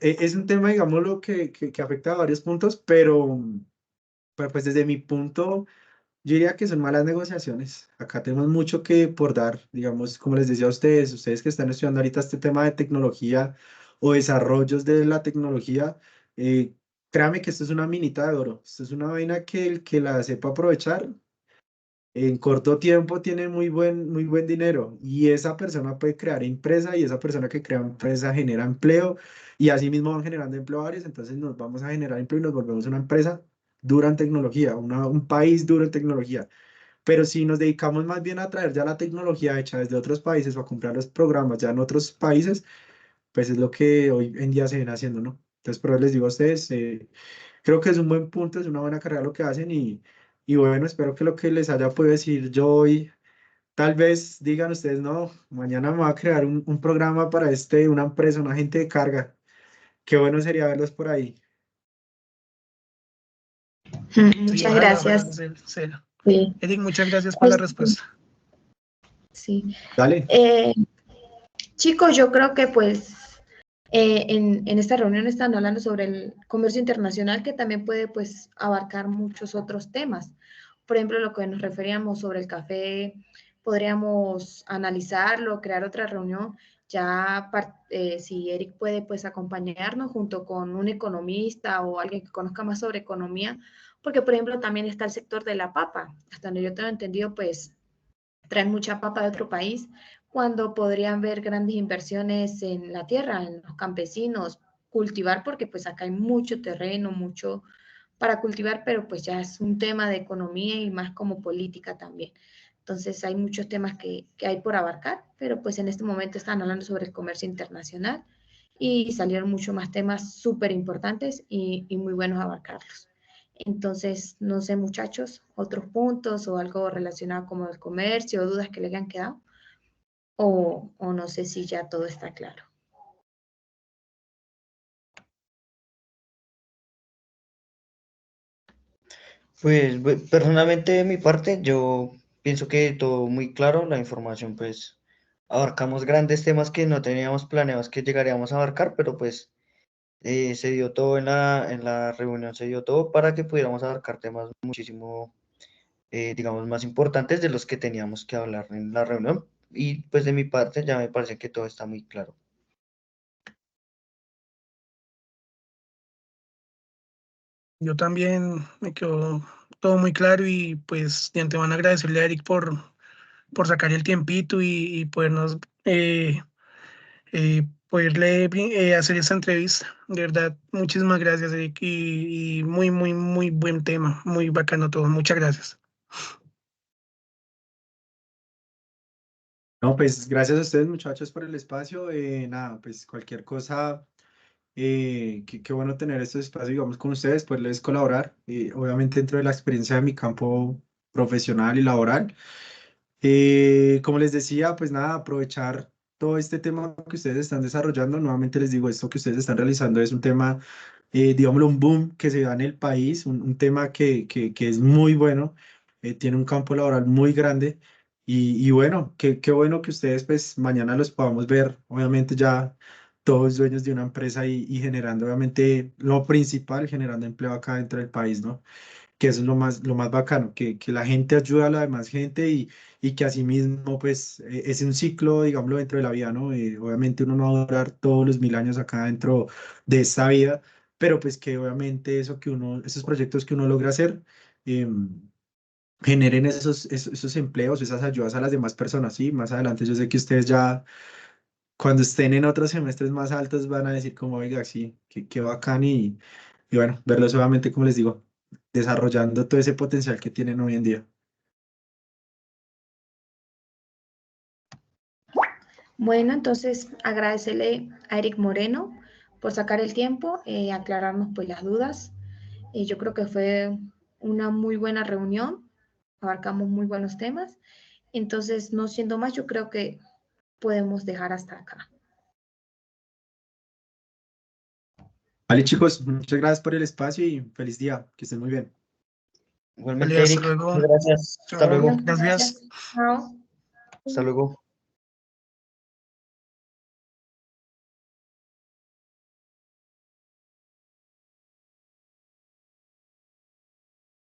es un tema, digámoslo, que afecta a varios puntos, pero pues desde mi punto, yo diría que son malas negociaciones. Acá tenemos mucho que por dar, digamos, como les decía a ustedes que están estudiando ahorita este tema de tecnología o desarrollos de la tecnología, eh, créame que esto es una minita de oro. Esto es una vaina que el que la sepa aprovechar en corto tiempo tiene muy buen dinero y esa persona puede crear empresa y esa persona que crea empresa genera empleo y así mismo van generando empleo varios, entonces nos vamos a generar empleo y nos volvemos una empresa dura en tecnología, un país duro en tecnología. Pero si nos dedicamos más bien a traer ya la tecnología hecha desde otros países o a comprar los programas ya en otros países, pues es lo que hoy en día se viene haciendo, ¿no? Entonces, por eso les digo a ustedes, creo que es un buen punto, es una buena carrera lo que hacen y bueno, espero que lo que les haya podido decir yo hoy tal vez digan ustedes, no, mañana me voy a crear un programa para una empresa, un agente de carga. Qué bueno sería verlos por ahí. Sí, Muchas ojalá, ojalá, gracias. sea. Sí. Eric, muchas gracias por la Pues, respuesta. sí. Dale. Chicos, yo creo que pues en esta reunión están hablando sobre el comercio internacional que también puede pues abarcar muchos otros temas. Por ejemplo, lo que nos referíamos sobre el café, podríamos analizarlo, crear otra reunión, ya si Eric puede pues acompañarnos junto con un economista o alguien que conozca más sobre economía, porque por ejemplo también está el sector de la papa, hasta donde yo tengo entendido pues traen mucha papa de otro país, cuando podrían ver grandes inversiones en la tierra, en los campesinos, cultivar, porque pues acá hay mucho terreno, mucho para cultivar, pero pues ya es un tema de economía y más como política también. Entonces hay muchos temas que hay por abarcar, pero pues en este momento están hablando sobre el comercio internacional y salieron muchos más temas súper importantes y muy buenos a abarcarlos. Entonces, no sé, muchachos, otros puntos o algo relacionado como el comercio o dudas que le hayan quedado, o no sé si ya todo está claro. Pues personalmente de mi parte, yo pienso que todo muy claro, la información pues abarcamos grandes temas que no teníamos planeados que llegaríamos a abarcar, pero pues se dio todo en la reunión, se dio todo para que pudiéramos abarcar temas muchísimo, digamos, más importantes de los que teníamos que hablar en la reunión. Y pues de mi parte ya me parece que todo está muy claro. Yo también me quedó todo muy claro y pues de antemano agradecerle a Eric por sacar el tiempito y podernos poderle hacer esta entrevista. De verdad, muchísimas gracias, Eric, y muy, muy, muy buen tema, muy bacano todo. Muchas gracias. No, pues gracias a ustedes, muchachos, por el espacio. Nada, pues cualquier cosa, qué bueno tener estos espacios, digamos, con ustedes, poderles colaborar, obviamente dentro de la experiencia de mi campo profesional y laboral. Como les decía, pues nada, aprovechar todo este tema que ustedes están desarrollando. Nuevamente les digo, esto que ustedes están realizando es un tema, digámoslo, un boom que se da en el país, un tema que es muy bueno, tiene un campo laboral muy grande. Y bueno, qué bueno que ustedes pues mañana los podamos ver, obviamente ya todos dueños de una empresa y generando obviamente lo principal, generando empleo acá dentro del país, ¿no? Que eso es lo más bacano, que la gente ayuda a la demás gente y que asimismo, pues, es un ciclo, digámoslo, dentro de la vida, ¿no? Obviamente uno no va a durar todos los 1000 años acá dentro de esta vida, pero pues que obviamente esos proyectos que uno logra hacer, generen esos empleos, esas ayudas a las demás personas, ¿sí? Más adelante yo sé que ustedes ya, cuando estén en otros semestres más altos, van a decir como, oiga, sí, qué bacán y bueno, verlos obviamente, como les digo, desarrollando todo ese potencial que tienen hoy en día. Bueno, entonces agradecerle a Eric Moreno por sacar el tiempo, aclararnos pues las dudas. Yo creo que fue una muy buena reunión, abarcamos muy buenos temas. Entonces, no siendo más, yo creo que podemos dejar hasta acá. Vale, chicos, muchas gracias por el espacio y feliz día, que estén muy bien. Vale, Igualmente, hasta Eric, luego. muchas gracias. Hasta Chao, luego. Bueno, gracias. gracias. Chao. Hasta luego.